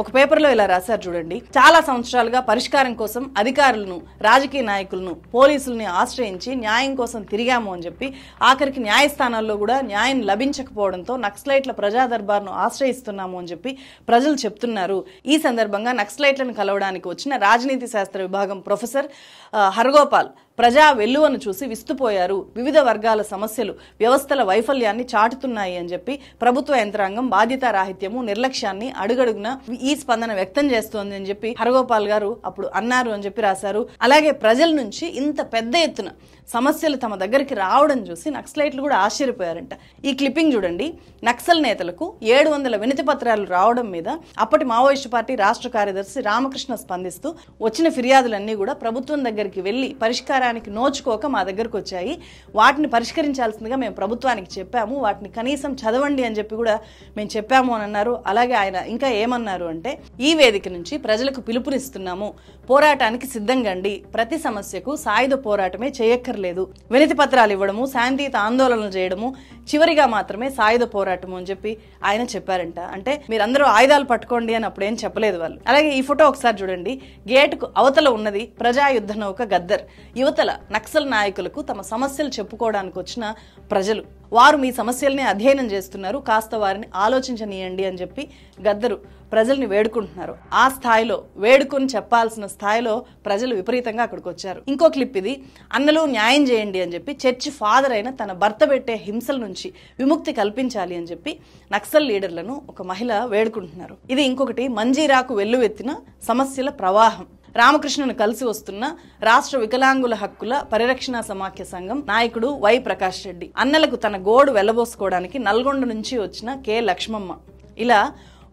ఒక పేపర్లో ఇలా రాశారు చూడండి. చాలా సంవత్సరాలుగా పరిష్కారం కోసం అధికారులను, రాజకీయ నాయకులను, పోలీసుల్ని ఆశ్రయించి న్యాయం కోసం తిరిగాము అని చెప్పి ఆఖరికి న్యాయస్థానాల్లో కూడా న్యాయం లభించకపోవడంతో నక్సలైట్ల ప్రజా దర్బార్ను ఆశ్రయిస్తున్నాము అని చెప్పి ప్రజలు చెప్తున్నారు. ఈ సందర్భంగా నక్సలైట్లను కలవడానికి వచ్చిన రాజనీతి శాస్త్ర విభాగం ప్రొఫెసర్ హరగోపాల్ ప్రజా వెల్లువను చూసి విస్తుపోయారు. వివిధ వర్గాల సమస్యలు, వ్యవస్థల వైఫల్యాన్ని చాటుతున్నాయి అని చెప్పి ప్రభుత్వ యంత్రాంగం బాధ్యతారాహిత్యము, నిర్లక్ష్యాన్ని అడుగడుగున ఈ స్పందన వ్యక్తం చేస్తోంది అని చెప్పి హరగోపాల్ గారు అప్పుడు అన్నారు అని చెప్పి రాశారు. అలాగే ప్రజల నుంచి ఇంత పెద్ద ఎత్తున సమస్యలు తమ దగ్గరికి రావడం చూసి నక్సలైట్లు కూడా ఆశ్చర్యపోయారంట. ఈ క్లిప్పింగ్ చూడండి. నక్సల్ నేతలకు 700 వినతి పత్రాలు రావడం మీద అప్పటి మావోయిస్టు పార్టీ రాష్ట్ర కార్యదర్శి రామకృష్ణ స్పందిస్తూ వచ్చిన ఫిర్యాదులన్నీ కూడా ప్రభుత్వం దగ్గరికి వెళ్లి పరిష్కారానికి నోచుకోక మా దగ్గరకు వచ్చాయి. వాటిని పరిష్కరించాల్సిందిగా మేము ప్రభుత్వానికి చెప్పాము. వాటిని కనీసం చదవండి అని చెప్పి కూడా మేము చెప్పాము అని అన్నారు. అలాగే ఆయన ఇంకా ఏమన్నారు అంటే, ఈ వేదిక నుంచి ప్రజలకు పిలుపునిస్తున్నాము. పోరాటానికి సిద్ధంగండి. ప్రతి సమస్యకు సాయుధ పోరాటమే చేయక్కర్లేదు. వినతి పత్రాలు ఇవ్వడము, శాంతియుత ఆందోళనలు చేయడము చివరిగా మాత్రమే సాయుధ పోరాటము అని చెప్పి ఆయన చెప్పారంట. అంటే మీరందరూ ఆయుధాలు పట్టుకోండి అని అప్పుడు ఏం చెప్పలేదు వాళ్ళు. అలాగే ఈ ఫోటో ఒకసారి చూడండి. గేటుకు అవతల ఉన్నది ప్రజాయుద్ధ నౌక గద్దర్. యువతల నక్సల్ నాయకులకు తమ సమస్యలు చెప్పుకోవడానికి వచ్చిన ప్రజలు. వారు మీ సమస్యల్ని అధ్యయనం చేస్తున్నారు, కాస్త వారిని ఆలోచించనీయండి అని చెప్పి గద్దరు ప్రజల్ని వేడుకుంటున్నారు. ఆ స్థాయిలో వేడుకొని చెప్పాల్సిన స్థాయిలో ప్రజలు విపరీతంగా అక్కడికి వచ్చారు. ఇంకో క్లిప్ ఇది. అన్నలు న్యాయం చేయండి అని చెప్పి చర్చి ఫాదర్ అయిన తన భర్త పెట్టే హింసల నుంచి విముక్తి కల్పించాలి అని చెప్పి నక్సల్ లీడర్లను ఒక మహిళ వేడుకుంటున్నారు. ఇది ఇంకొకటి. మంజీరాకు వెల్లువెత్తిన సమస్యల ప్రవాహం. రామకృష్ణను కలిసి వస్తున్న రాష్ట్ర వికలాంగుల హక్కుల పరిరక్షణ సమాఖ్య సంఘం నాయకుడు వై ప్రకాష్ రెడ్డి. అన్నలకు తన గోడు వెళ్లబోసుకోవడానికి నల్గొండ నుంచి వచ్చిన కె లక్ష్మమ్మ. ఇలా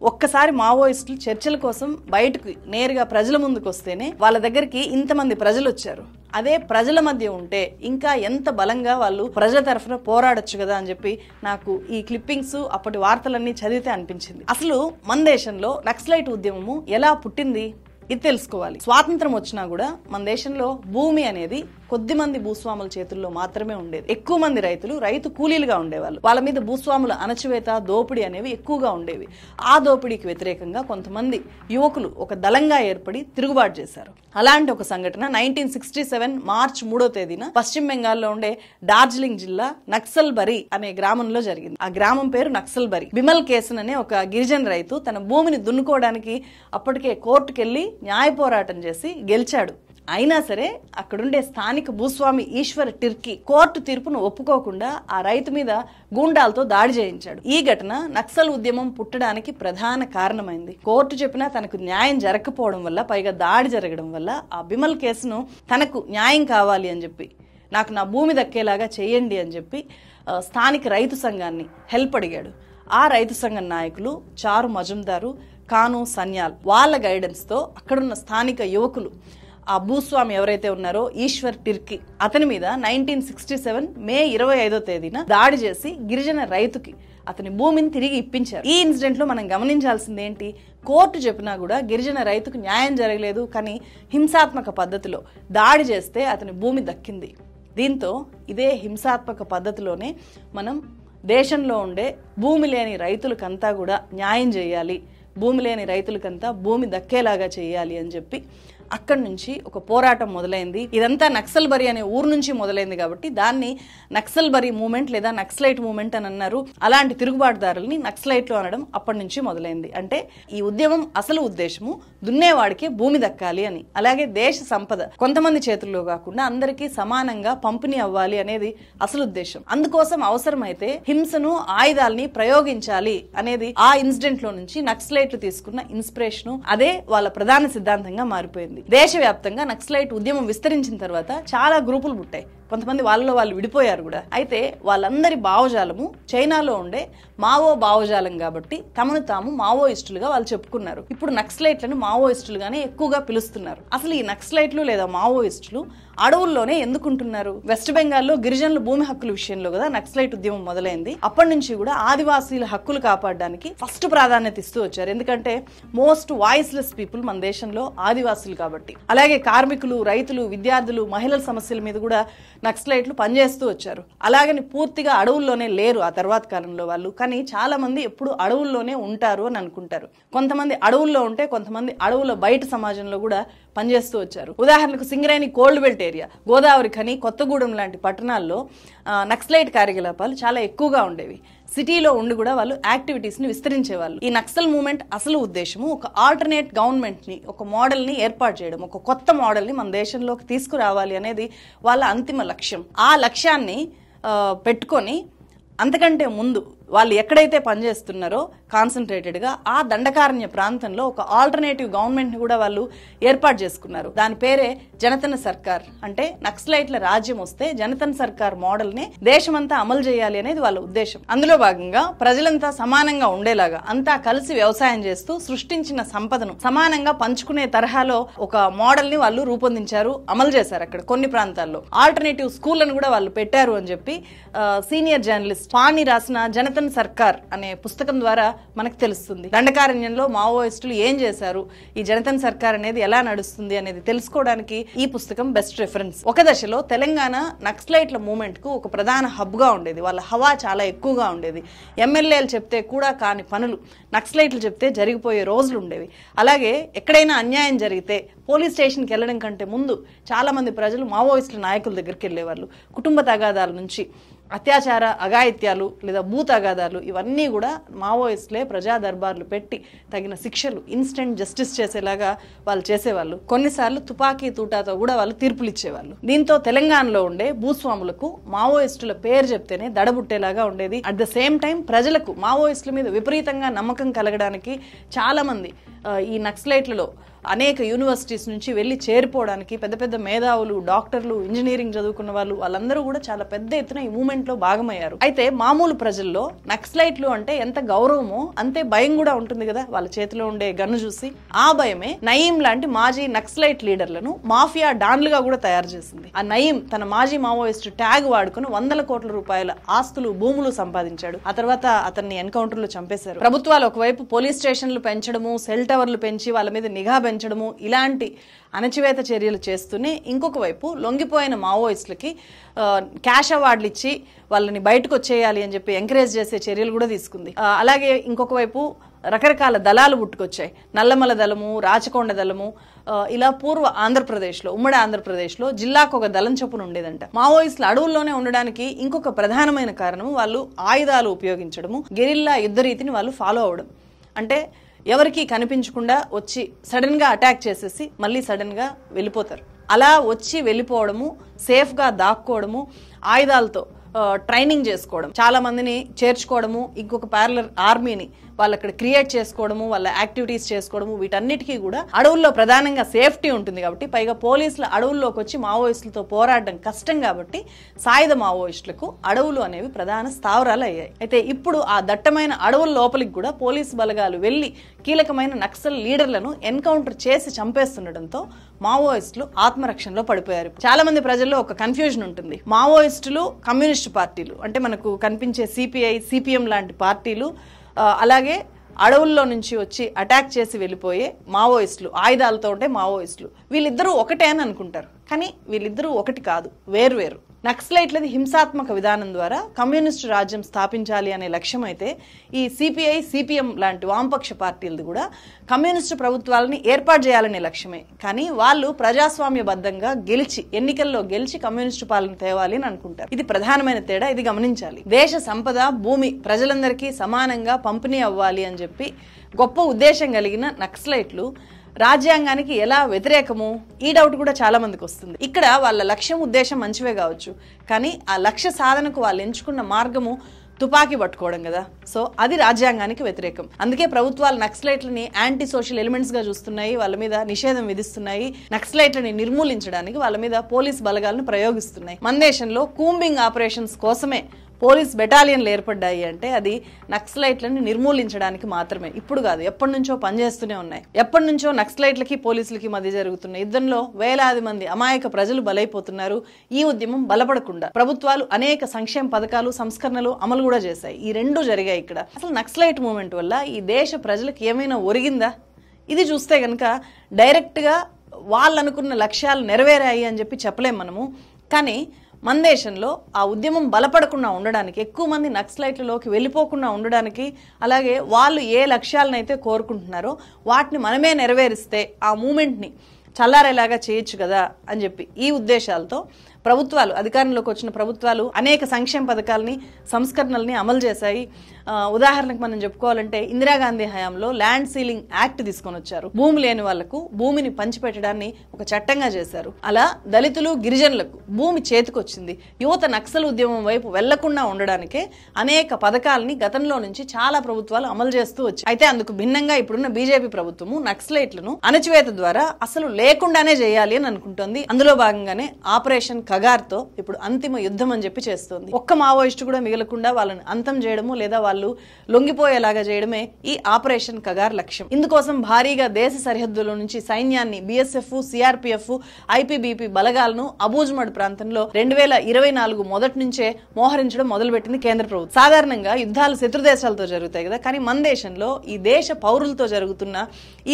ఒక్కసారి మావోయిస్టులు చర్చల కోసం బయటకు నేరుగా ప్రజల ముందుకు వస్తేనే వాళ్ళ దగ్గరికి ఇంతమంది ప్రజలు వచ్చారు. అదే ప్రజల మధ్య ఉంటే ఇంకా ఎంత బలంగా వాళ్ళు ప్రజల తరఫున పోరాడొచ్చు కదా అని చెప్పి నాకు ఈ క్లిప్పింగ్స్, అప్పటి వార్తలన్నీ చదివితే అనిపించింది. అసలు మన దేశంలో నక్సలైట్ ఉద్యమము ఎలా పుట్టింది ఇది తెలుసుకోవాలి. స్వాతంత్రం వచ్చినా కూడా మన దేశంలో భూమి అనేది కొద్ది మంది భూస్వాముల చేతుల్లో మాత్రమే ఉండేది. ఎక్కువ మంది రైతు కూలీలుగా ఉండేవాళ్ళు. వాళ్ళ మీద భూస్వాముల అణచివేత, దోపిడీ అనేవి ఎక్కువగా ఉండేవి. ఆ దోపిడీకి వ్యతిరేకంగా కొంతమంది యువకులు ఒక దళంగా ఏర్పడి తిరుగుబాటు చేశారు. అలాంటి ఒక సంఘటన 1967 మార్చ్ 3వ తేదీన పశ్చిమ బెంగాల్లో ఉండే డార్జిలింగ్ జిల్లా నక్సల్బరీ అనే గ్రామంలో జరిగింది. ఆ గ్రామం పేరు నక్సల్బరీ. బిమల్ కేసన్ అనే ఒక గిరిజన రైతు తన భూమిని దున్నుకోవడానికి అప్పటికే కోర్టుకెళ్లి న్యాయ పోరాటం చేసి గెలిచాడు. అయినా సరే అక్కడుండే స్థానిక భూస్వామి ఈశ్వర్ టిర్కీ కోర్టు తీర్పును ఒప్పుకోకుండా ఆ రైతు మీద గూండాలతో దాడి చేయించాడు. ఈ ఘటన నక్సల్ ఉద్యమం పుట్టడానికి ప్రధాన కారణమైంది. కోర్టు చెప్పినా తనకు న్యాయం జరగకపోవడం వల్ల, పైగా దాడి జరగడం వల్ల ఆ బిమల్ కేసును తనకు న్యాయం కావాలి అని చెప్పి, నాకు నా భూమి దక్కేలాగా చేయండి అని చెప్పి స్థానిక రైతు సంఘాన్ని హెల్ప్ అడిగాడు. ఆ రైతు సంఘం నాయకులు చారు మజుందారు, కాను సన్యాల్ వాళ్ళ గైడెన్స్ తో అక్కడున్న స్థానిక యువకులు ఆ భూస్వామి ఎవరైతే ఉన్నారో ఈశ్వర్ టిర్కీ అతని మీద 1967 మే 25వ తేదీన దాడి చేసి గిరిజన రైతుకి అతని భూమిని తిరిగి ఇప్పించారు. ఈ ఇన్సిడెంట్ లో మనం గమనించాల్సింది ఏంటి? కోర్టు చెప్పినా కూడా గిరిజన రైతుకు న్యాయం జరగలేదు, కానీ హింసాత్మక పద్ధతిలో దాడి చేస్తే అతని భూమి దక్కింది. దీంతో ఇదే హింసాత్మక పద్ధతిలోనే మనం దేశంలో ఉండే భూమి లేని రైతులకంతా కూడా న్యాయం చేయాలి, భూమి లేని రైతులకంతా భూమి దక్కేలాగా చేయాలి అని చెప్పి అక్కడి నుంచి ఒక పోరాటం మొదలైంది. ఇదంతా నక్సల్బరీ అనే ఊరు నుంచి మొదలైంది కాబట్టి దాన్ని నక్సల్బరీ మూమెంట్ లేదా నక్సలైట్ మూమెంట్ అని అన్నారు. అలాంటి తిరుగుబాటుదారుల్ని నక్సలైట్లు అనడం అప్పటి నుంచి మొదలైంది. అంటే ఈ ఉద్యమం అసలు ఉద్దేశము దున్నేవాడికి భూమి దక్కాలి అని, అలాగే దేశ సంపద కొంతమంది చేతుల్లో కాకుండా అందరికీ సమానంగా పంపిణీ అవ్వాలి అనేది అసలు ఉద్దేశం. అందుకోసం అవసరమైతే హింసను, ఆయుధాలని ప్రయోగించాలి అనేది ఆ ఇన్సిడెంట్ లో నుంచి నక్సలైట్లు తీసుకున్న ఇన్స్పిరేషన్. అదే వాళ్ళ ప్రధాన సిద్ధాంతంగా మారిపోయింది. దేశవ్యాప్తంగా నక్సలైట్ ఉద్యమం విస్తరించిన తర్వాత చాలా గ్రూపులు పుట్టాయి. కొంతమంది వాళ్ళలో వాళ్ళు విడిపోయారు కూడా. అయితే వాళ్ళందరి భావజాలము చైనాలో ఉండే మావో భావజాలం కాబట్టి తమను తాము మావోయిస్టులుగా వాళ్ళు చెప్పుకున్నారు. ఇప్పుడు నక్సలైట్లను మావోయిస్టులుగానే ఎక్కువగా పిలుస్తున్నారు. అసలు ఈ నక్సలైట్లు లేదా మావోయిస్టులు అడవుల్లోనే ఎందుకుంటున్నారు? వెస్ట్ బెంగాల్లో గిరిజనుల భూమి హక్కుల విషయంలో కదా నక్సలైట్ ఉద్యమం మొదలైంది. అప్పటి నుంచి కూడా ఆదివాసీల హక్కులు కాపాడడానికి ఫస్ట్ ప్రాధాన్యత ఇస్తూ వచ్చారు. ఎందుకంటే మోస్ట్ వాయిస్లెస్ పీపుల్ మన దేశంలో ఆదివాసులు కాబట్టి. అలాగే కార్మికులు, రైతులు, విద్యార్థులు, మహిళల సమస్యల మీద కూడా నక్సలైట్లు పనిచేస్తూ వచ్చారు. అలాగని పూర్తిగా అడవుల్లోనే లేరు ఆ తర్వాత కాలంలో వాళ్ళు. కానీ చాలా మంది ఎప్పుడు అడవుల్లోనే ఉంటారు అని అనుకుంటారు. కొంతమంది అడవుల్లో ఉంటే కొంతమంది అడవుల బయట సమాజంలో కూడా పనిచేస్తూ వచ్చారు. ఉదాహరణకు Singareni coal belt area, Godavari Khani, Kothagudem లాంటి పట్టణాల్లో నక్సలైట్ కార్యకలాపాలు చాలా ఎక్కువగా ఉండేవి. సిటీలో ఉండి కూడా వాళ్ళు యాక్టివిటీస్ ని విస్తరించేవాళ్ళు. ఈ నక్సల్ మూవ్మెంట్ అసలు ఉద్దేశము ఒక ఆల్టర్నేట్ గవర్నమెంట్ ని, ఒక మోడల్ ని ఏర్పాటు చేయడం, ఒక కొత్త మోడల్ ని మన దేశంలోకి తీసుకురావాలి అనేది వాళ్ళ అంతిమ లక్ష్యం. ఆ లక్ష్యాన్ని పెట్టుకొని అంతకంటే ముందు వాళ్ళు ఎక్కడైతే పనిచేస్తున్నారో కాన్సన్ట్రేటెడ్ గా ఆ దండకారణ్య ప్రాంతంలో ఒక ఆల్టర్నేటివ్ గవర్నమెంట్ ని కూడా వాళ్ళు ఏర్పాటు చేసుకున్నారు. దాని పేరే జనతన సర్కార్. అంటే నక్సలైట్ల రాజ్యం వస్తే జనతన సర్కార్ మోడల్ ని దేశమంతా అమలు చేయాలి అనేది వాళ్ళ ఉద్దేశం. అందులో భాగంగా ప్రజలంతా సమానంగా ఉండేలాగా అంతా కలిసి వ్యవసాయం చేస్తూ సృష్టించిన సంపదను సమానంగా పంచుకునే తరహాలో ఒక మోడల్ ని వాళ్ళు రూపొందించారు, అమలు చేశారు. అక్కడ కొన్ని ప్రాంతాల్లో ఆల్టర్నేటివ్ స్కూళ్లను కూడా వాళ్ళు పెట్టారు అని చెప్పి సీనియర్ జర్నలిస్ట్ పాణి రాసిన జనతన సర్కార్ అనే పుస్తకం ద్వారా మనకు తెలుస్తుంది. దండకారణ్యంలో మావోయిస్టులు ఏం చేశారు, ఈ జనతన్ సర్కార్ అనేది ఎలా నడుస్తుంది అనేది తెలుసుకోవడానికి ఈ పుస్తకం బెస్ట్ రెఫరెన్స్. ఒక దశలో తెలంగాణ నక్సలైట్ల మూవ్మెంట్ కు ఒక ప్రధాన హబ్ గా ఉండేది. వాళ్ళ హవా చాలా ఎక్కువగా ఉండేది. ఎమ్మెల్యేలు చెప్తే కూడా కాని పనులు నక్సలైట్లు చెప్తే జరిగిపోయే రోజులు ఉండేవి. అలాగే ఎక్కడైనా అన్యాయం జరిగితే పోలీస్ స్టేషన్కి వెళ్ళడం కంటే ముందు చాలా మంది ప్రజలు మావోయిస్టుల నాయకుల దగ్గరికి వెళ్ళేవాళ్ళు. కుటుంబ తగాదాల నుంచి అత్యాచార అఘాయిత్యాలు లేదా భూ తగాదాలు ఇవన్నీ కూడా మావోయిస్టులే ప్రజా దర్బార్లు పెట్టి తగిన శిక్షలు, ఇన్స్టెంట్ జస్టిస్ చేసేలాగా వాళ్ళు చేసేవాళ్ళు. కొన్నిసార్లు తుపాకీ తూటాతో కూడా వాళ్ళు తీర్పులు ఇచ్చేవాళ్ళు. దీంతో తెలంగాణలో ఉండే భూస్వాములకు మావోయిస్టుల పేరు చెప్తేనే దడబుట్టేలాగా ఉండేది. అట్ ద సేమ్ టైం ప్రజలకు మావోయిస్టుల మీద విపరీతంగా నమ్మకం కలగడానికి చాలా మంది ఈ నక్సలైట్లలో అనేక యూనివర్సిటీస్ నుంచి వెళ్ళి చేరిపోవడానికి పెద్ద పెద్ద మేధావులు, డాక్టర్లు, ఇంజనీరింగ్ చదువుకున్న వాళ్ళు వాళ్ళందరూ కూడా చాలా పెద్ద ఎత్తున ఈ మూవ్మెంట్ లో భాగమయ్యారు. అయితే మామూలు ప్రజల్లో నక్సలైట్లు అంటే ఎంత గౌరవమో అంతే భయం కూడా ఉంటుంది కదా వాళ్ళ చేతిలో ఉండే గన్ను చూసి. ఆ భయమే నయీం లాంటి మాజీ నక్సలైట్ లీడర్లను మాఫియా డాన్లుగా కూడా తయారు చేసింది. ఆ నయీం తన మాజీ మావోయిస్ట్ ట్యాగ్ వాడుకుని వందల కోట్ల రూపాయల ఆస్తులు, భూములు సంపాదించాడు. ఆ తర్వాత అతన్ని ఎన్కౌంటర్ లో చంపేశారు. ప్రభుత్వాలు ఒకవైపు పోలీస్ స్టేషన్లు పెంచడము, సెల్ టవర్లు పెంచి వాళ్ళ మీద నిఘా పెంచడము, ఇలాంటి అణచివేత చర్యలు చేస్తూనే ఇంకొక వైపు లొంగిపోయిన మావోయిస్టులకి క్యాష్ అవార్డులు ఇచ్చి వాళ్ళని బయటకు వచ్చేయాలి అని చెప్పి ఎంకరేజ్ చేసే చర్యలు కూడా తీసుకుంది. అలాగే ఇంకొక వైపు రకరకాల దళాలు పుట్టుకొచ్చాయి. నల్లమల దళము, రాచకొండ దళము, ఇలా పూర్వ ఆంధ్రప్రదేశ్లో, ఉమ్మడి ఆంధ్రప్రదేశ్లో జిల్లాకు ఒక దళం చొప్పున ఉండేదంట. మావోయిస్టులు అడవుల్లోనే ఉండడానికి ఇంకొక ప్రధానమైన కారణం వాళ్ళు ఆయుధాలు ఉపయోగించడము, గెరిల్లా యుద్ధ రీతిని వాళ్ళు ఫాలో అవడం. అంటే ఎవరికి కనిపించకుండా వచ్చి సడన్ గా అటాక్ చేసేసి మళ్ళీ సడన్ గా వెళ్ళిపోతారు. అలా వచ్చి వెళ్ళిపోవడము, సేఫ్ గా దాక్కోవడము, ఆయుధాలతో ట్రైనింగ్ చేసుకోవడం, చాలా మందిని చేర్చుకోవడము, ఇంకొక ప్యారలర్ ఆర్మీని వాళ్ళు అక్కడ క్రియేట్ చేసుకోవడము, వాళ్ళ యాక్టివిటీస్ చేసుకోవడము, వీటన్నిటికీ కూడా అడవుల్లో ప్రధానంగా సేఫ్టీ ఉంటుంది కాబట్టి, పైగా పోలీసులు అడవుల్లోకి వచ్చి మావోయిస్టులతో పోరాడడం కష్టం కాబట్టి సాయుధ మావోయిస్టులకు అడవులు అనేవి ప్రధాన స్థావరాలు అయ్యాయి. అయితే ఇప్పుడు ఆ దట్టమైన అడవుల లోపలికి కూడా పోలీసు బలగాలు వెళ్లి కీలకమైన నక్సల్ లీడర్లను ఎన్కౌంటర్ చేసి చంపేస్తుండటంతో మావోయిస్టులు ఆత్మరక్షణలో పడిపోయారు. చాలా మంది ప్రజల్లో ఒక కన్ఫ్యూజన్ ఉంటుంది. మావోయిస్టులు, కమ్యూనిస్ట్ పార్టీలు అంటే మనకు కనిపించే సిపిఐ, సిపిఎం లాంటి పార్టీలు, అలాగే అడవుల్లో నుంచి వచ్చి అటాక్ చేసి వెళ్ళిపోయే మావోయిస్టులు, ఆయుధాలతో ఉంటే మావోయిస్టులు, వీళ్ళిద్దరూ ఒకటే అని అనుకుంటారు. కానీ వీళ్ళిద్దరూ ఒకటి కాదు, వేరు. నక్సలైట్లది హింసాత్మక విధానం ద్వారా కమ్యూనిస్టు రాజ్యం స్థాపించాలి అనే లక్ష్యం అయితే, ఈ సిపిఐ, సిపిఎం లాంటి వామపక్ష పార్టీలది కూడా కమ్యూనిస్టు ప్రభుత్వాలని ఏర్పాటు చేయాలనే లక్ష్యమే. కానీ వాళ్ళు ప్రజాస్వామ్యబద్ధంగా గెలిచి, ఎన్నికల్లో గెలిచి కమ్యూనిస్టు పాలన తేవాలి అని అనుకుంటారు. ఇది ప్రధానమైన తేడా, ఇది గమనించాలి. దేశ సంపద, భూమి ప్రజలందరికీ సమానంగా పంపిణీ అవ్వాలి అని చెప్పి గొప్ప ఉద్దేశం కలిగిన నక్సలైట్లు రాజ్యాంగానికి ఎలా వ్యతిరేకము, ఈ డౌట్ కూడా చాలా మందికి వస్తుంది. ఇక్కడ వాళ్ళ లక్ష్యం, ఉద్దేశం మంచివే కావచ్చు, కానీ ఆ లక్ష్య సాధనకు వాళ్ళు ఎంచుకున్న మార్గము తుపాకీ పట్టుకోవడం కదా. సో అది రాజ్యాంగానికి వ్యతిరేకం. అందుకే ప్రభుత్వాలు నక్సలైట్లని యాంటీ సోషల్ ఎలిమెంట్స్ గా చూస్తున్నాయి, వాళ్ళ మీద నిషేధం విధిస్తున్నాయి, నక్సలైట్లని నిర్మూలించడానికి వాళ్ళ మీద పోలీస్ బలగాలను ప్రయోగిస్తున్నాయి. మన దేశంలో కూంబింగ్ ఆపరేషన్స్ కోసమే పోలీస్ బెటాలియన్లు ఏర్పడ్డాయి అంటే అది నక్సలైట్లను నిర్మూలించడానికి మాత్రమే. ఇప్పుడు కాదు, ఎప్పటి నుంచో పనిచేస్తూనే ఉన్నాయి. ఎప్పటి నుంచో నక్సలైట్లకి పోలీసులకి మధ్య జరుగుతున్న యుద్ధంలో వేలాది మంది అమాయక ప్రజలు బలైపోతున్నారు. ఈ ఉద్యమం బలపడకుండా ప్రభుత్వాలు అనేక సంక్షేమ పథకాలు, సంస్కరణలు అమలు కూడా చేశాయి. ఈ రెండు జరిగాయి ఇక్కడ. అసలు నక్సలైట్ మూవ్మెంట్ వల్ల ఈ దేశ ప్రజలకు ఏమైనా ఒరిగిందా? ఇది చూస్తే కనుక డైరెక్ట్గా వాళ్ళు అనుకున్న లక్ష్యాలు నెరవేరాయి అని చెప్పి చెప్పలేం మనము. కానీ మన దేశంలో ఆ ఉద్యమం బలపడకుండా ఉండడానికి, ఎక్కువ మంది నక్సలైట్లలోకి వెళ్ళిపోకుండా ఉండడానికి, అలాగే వాళ్ళు ఏ లక్ష్యాలనైతే కోరుకుంటున్నారో వాటిని మనమే నెరవేరిస్తే ఆ మూమెంట్ని చల్లారేలాగా చేయొచ్చు కదా అని చెప్పి ఈ ఉద్దేశాలతో ప్రభుత్వాలు, అధికారంలోకి వచ్చిన ప్రభుత్వాలు అనేక సంక్షేమ పథకాలని, సంస్కరణల్ని అమలు చేశాయి. ఉదాహరణకు మనం చెప్పుకోవాలంటే ఇందిరాగాంధీ హయాంలో ల్యాండ్ సీలింగ్ యాక్ట్ తీసుకొని వచ్చారు. భూమి లేని వాళ్లకు భూమిని పంచిపెట్టడాన్ని ఒక చట్టంగా చేశారు. అలా దళితులు, గిరిజనులకు భూమి చేతికొచ్చింది. యువత నక్సల్ ఉద్యమం వైపు వెళ్లకుండా ఉండడానికే అనేక పథకాలని గతంలో నుంచి చాలా ప్రభుత్వాలు అమలు చేస్తూ వచ్చాయి. అయితే అందుకు భిన్నంగా ఇప్పుడున్న బీజేపీ ప్రభుత్వము నక్సలైట్లను అణచివేత ద్వారా అసలు లేకుండానే చేయాలి అని అనుకుంటోంది. అందులో భాగంగానే ఆపరేషన్ కగార్తో ఇప్పుడు అంతిమ యుద్ధం అని చెప్పి చేస్తోంది. ఒక్క మావోయిస్టు కూడా మిగలకుండా వాళ్ళని అంతం చేయడము లేదా వాళ్ళు లొంగిపోయేలాగా చేయడమే ఈ ఆపరేషన్ కగార్ లక్ష్యం. ఇందుకోసం భారీగా దేశ సరిహద్దుల నుంచి సైన్యాన్ని, బిఎస్ఎఫ్, సిఆర్పిఎఫ్, ఐపీబీపీ బలగాలను అబూజ్మడ్ ప్రాంతంలో 2024 మొదటి నుంచే మోహరించడం మొదలుపెట్టింది కేంద్ర ప్రభుత్వం. సాధారణంగా యుద్ధాలు శత్రుదేశాలతో జరుగుతాయి కదా, కానీ మన దేశంలో ఈ దేశ పౌరులతో జరుగుతున్న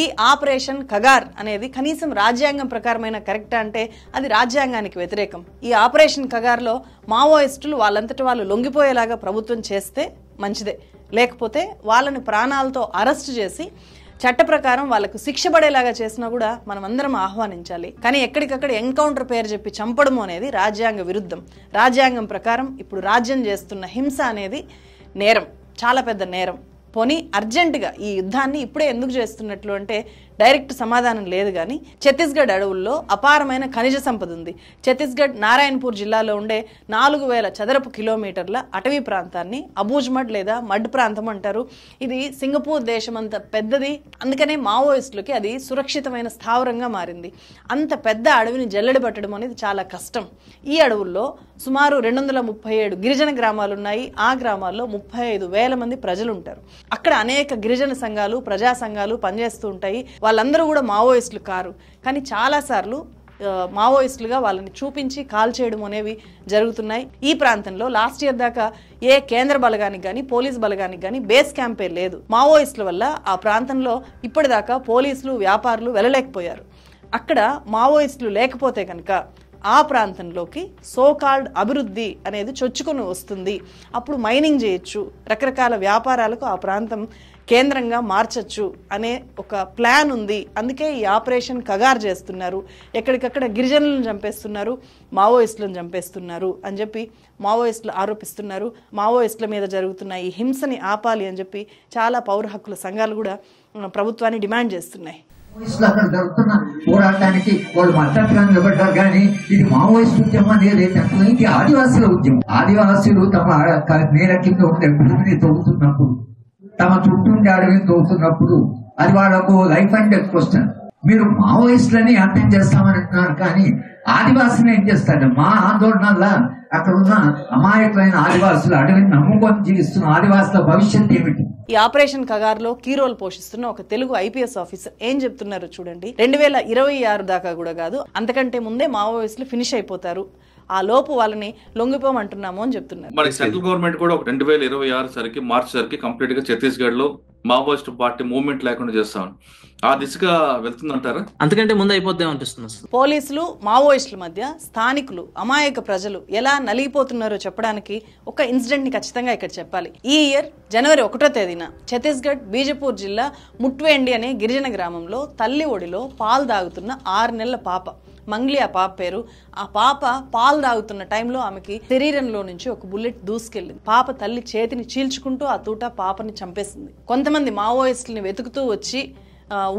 ఈ ఆపరేషన్ కగార్ అనేది కనీసం రాజ్యాంగం ప్రకారమైన కరెక్ట్ అంటే అది రాజ్యాంగానికి వ్యతిరేకం. ఈ ఆపరేషన్ కగార్లో మావోయిస్టులు వాళ్ళంతటి వాళ్ళు లొంగిపోయేలాగా ప్రభుత్వం చేస్తే మంచిదే, లేకపోతే వాళ్ళని ప్రాణాలతో అరెస్ట్ చేసి చట్ట ప్రకారం వాళ్ళకు శిక్ష పడేలాగా చేసినా కూడా మనం అందరం ఆహ్వానించాలి. కానీ ఎక్కడికక్కడ ఎన్కౌంటర్ పేరు చెప్పి చంపడం అనేది రాజ్యాంగ విరుద్ధం. రాజ్యాంగం ప్రకారం ఇప్పుడు రాజ్యం చేస్తున్న హింస అనేది నేరం, చాలా పెద్ద నేరం. పోనీ అర్జెంటుగా ఈ యుద్ధాన్ని ఇప్పుడే ఎందుకు చేస్తున్నట్లు అంటే డైరెక్ట్ సమాధానం లేదు. కానీ ఛత్తీస్గఢ్ అడవుల్లో అపారమైన ఖనిజ సంపద ఉంది. ఛత్తీస్గఢ్ నారాయణపూర్ జిల్లాలో ఉండే 4000 చదరపు కిలోమీటర్ల అటవీ ప్రాంతాన్ని అబూజ్మడ్ లేదా మడ్ ప్రాంతం అంటారు. ఇది సింగపూర్ దేశం అంత పెద్దది, అందుకనే మావోయిస్టులకి అది సురక్షితమైన స్థావరంగా మారింది. అంత పెద్ద అడవిని జల్లెడ పట్టడం అనేది చాలా కష్టం. ఈ అడవుల్లో సుమారు 237 గిరిజన గ్రామాలు ఉన్నాయి. ఆ గ్రామాల్లో 35,000 మంది ప్రజలు ఉంటారు. అక్కడ అనేక గిరిజన సంఘాలు, ప్రజా సంఘాలు పనిచేస్తూ ఉంటాయి. వాళ్ళందరూ కూడా మావోయిస్టులు కారు, కానీ చాలాసార్లు మావోయిస్టులుగా వాళ్ళని చూపించి కాల్ చేయడం అనేవి జరుగుతున్నాయి. ఈ ప్రాంతంలో లాస్ట్ ఇయర్ దాకా ఏ కేంద్ర బలగానికి కానీ పోలీస్ బలగానికి కానీ బేస్ క్యాంపే లేదు. మావోయిస్టుల వల్ల ఆ ప్రాంతంలో ఇప్పటిదాకా పోలీసులు, వ్యాపారులు వెళ్ళలేకపోయారు. అక్కడ మావోయిస్టులు లేకపోతే కనుక ఆ ప్రాంతంలోకి సోకాల్డ్ అభివృద్ధి అనేది చొచ్చుకొని వస్తుంది. అప్పుడు మైనింగ్ చేయొచ్చు, రకరకాల వ్యాపారాలకు ఆ ప్రాంతం కేంద్రంగా మార్చచ్చు అనే ఒక ప్లాన్ ఉంది. అందుకే ఈ ఆపరేషన్ కగార్ చేస్తున్నారు. ఎక్కడికక్కడ గిరిజనులను చంపేస్తున్నారు, మావోయిస్టులను చంపేస్తున్నారు అని చెప్పి మావోయిస్టులు ఆరోపిస్తున్నారు. మావోయిస్టుల మీద జరుగుతున్న ఈ హింసని ఆపాలి అని చెప్పి చాలా పౌర హక్కుల సంఘాలు కూడా ప్రభుత్వాన్ని డిమాండ్ చేస్తున్నాయి. అక్కడ జరుగుతున్న పోరాటానికి వాళ్ళు మద్దతుగా నిలబడ్డారు. కానీ ఇది మావోయిస్ట్ ఉద్యమం అనేది ఏంటి? ఆదివాసుల ఉద్యమం. ఆదివాసులు తమ నేల కింద ఉండే భూమిని తవ్వుతున్నప్పుడు, తమ చుట్టూ ఉండే అడవిని తవ్వుతున్నప్పుడు అది వాళ్ళకు లైఫ్ అండ్ డెత్ క్వశ్చన్. మీరు మావోయిస్టులని అంతం చేస్తామని అంటున్నారు, కానీ ఆదివాసులు ఏం చేస్తారు? మా ఆందోళనలా అక్కడ ఉన్న అమాయకమైన ఆదివాసులు, అడవిని నమ్ముకొని జీవిస్తున్న ఆదివాసుల భవిష్యత్ ఏమిటి? ఈ ఆపరేషన్ కగార్లో కీ రోల్ పోషిస్తున్న ఒక తెలుగు ఐపీఎస్ ఆఫీసర్ ఏం చెప్తున్నారు చూడండి. 2026 దాకా కూడా కాదు, అంతకంటే ముందే మావోయిస్టులు ఫినిష్ అయిపోతారు, ఆ లోపు వాళ్ళని లొంగిపోమంటున్నాము అని చెప్తున్నారు. మరి సెంట్రల్ గవర్నమెంట్ కూడా ఒక 2026 సరికి మార్చి సరికి కంప్లీట్ గా ఛత్తీస్గఢ్ లో మావోయిస్ట్ పార్టీ మూవ్మెంట్ లేకుండా చేస్తామని ఆ దిశగా వెళ్తుందంటారా? అంతకంటే ముందు అయిపోద్ది అనిపిస్తుంది. పోలీసులు, మావోయిస్టుల మధ్య స్థానికులు, అమాయక ప్రజలు ఎలా నలిగిపోతున్నారో చెప్పడానికి ఒక ఇన్సిడెంట్ ని ఖచ్చితంగా ఇక్కడ చెప్పాలి. ఈ ఇయర్ జనవరి 1వ తేదీన ఛత్తీస్గఢ్ బీజపూర్ జిల్లా ముట్వేండి అనే గిరిజన గ్రామంలో తల్లి ఒడిలో పాలు దాగుతున్న 6 నెలల పాప మంగ్లీ, ఆ పాప పేరు. ఆ పాప పాలు తాగుతున్న టైంలో ఆమెకి శరీరంలో నుంచి ఒక బుల్లెట్ దూసుకెళ్లింది. పాప తల్లి చేతిని చీల్చుకుంటూ ఆ తూట పాపని చంపేసింది. కొంతమంది మావోయిస్టుల్ని వెతుకుతూ వచ్చి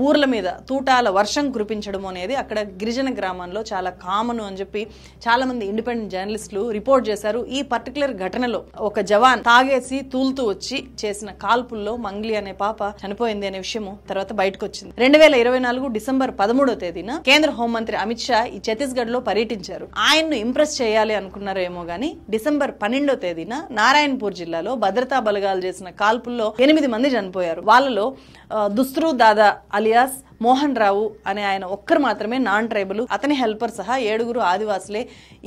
ఊర్ల మీద తూటాల వర్షం కురిపించడం అనేది అక్కడ గిరిజన గ్రామంలో చాలా కామన్ అని చెప్పి చాలా మంది ఇండిపెండెంట్ జర్నలిస్టులు రిపోర్ట్ చేశారు. ఈ పర్టికులర్ ఘటనలో ఒక జవాన్ తాగేసి తూలుతూ వచ్చి చేసిన కాల్పుల్లో మంగ్లీ అనే పాప చనిపోయింది అనే విషయము తర్వాత బయటకు వచ్చింది. 2024 డిసెంబర్ 13వ తేదీన కేంద్ర హోంమంత్రి అమిత్ షా ఈ ఛత్తీస్గఢ్ లో పర్యటించారు. ఆయన్ను ఇంప్రెస్ చేయాలి అనుకున్నారో ఏమో గానీ డిసెంబర్ 12వ తేదీన నారాయణపూర్ జిల్లాలో భద్రతా బలగాలు చేసిన కాల్పుల్లో 8 మంది చనిపోయారు. వాళ్ళలో దుస్రు దాదా అలియాస్ మోహన్ రావు అనే ఆయన ఒక్కరు మాత్రమే నాన్ ట్రైబల్, అతని హెల్పర్ సహా 7 ఆదివాసులే.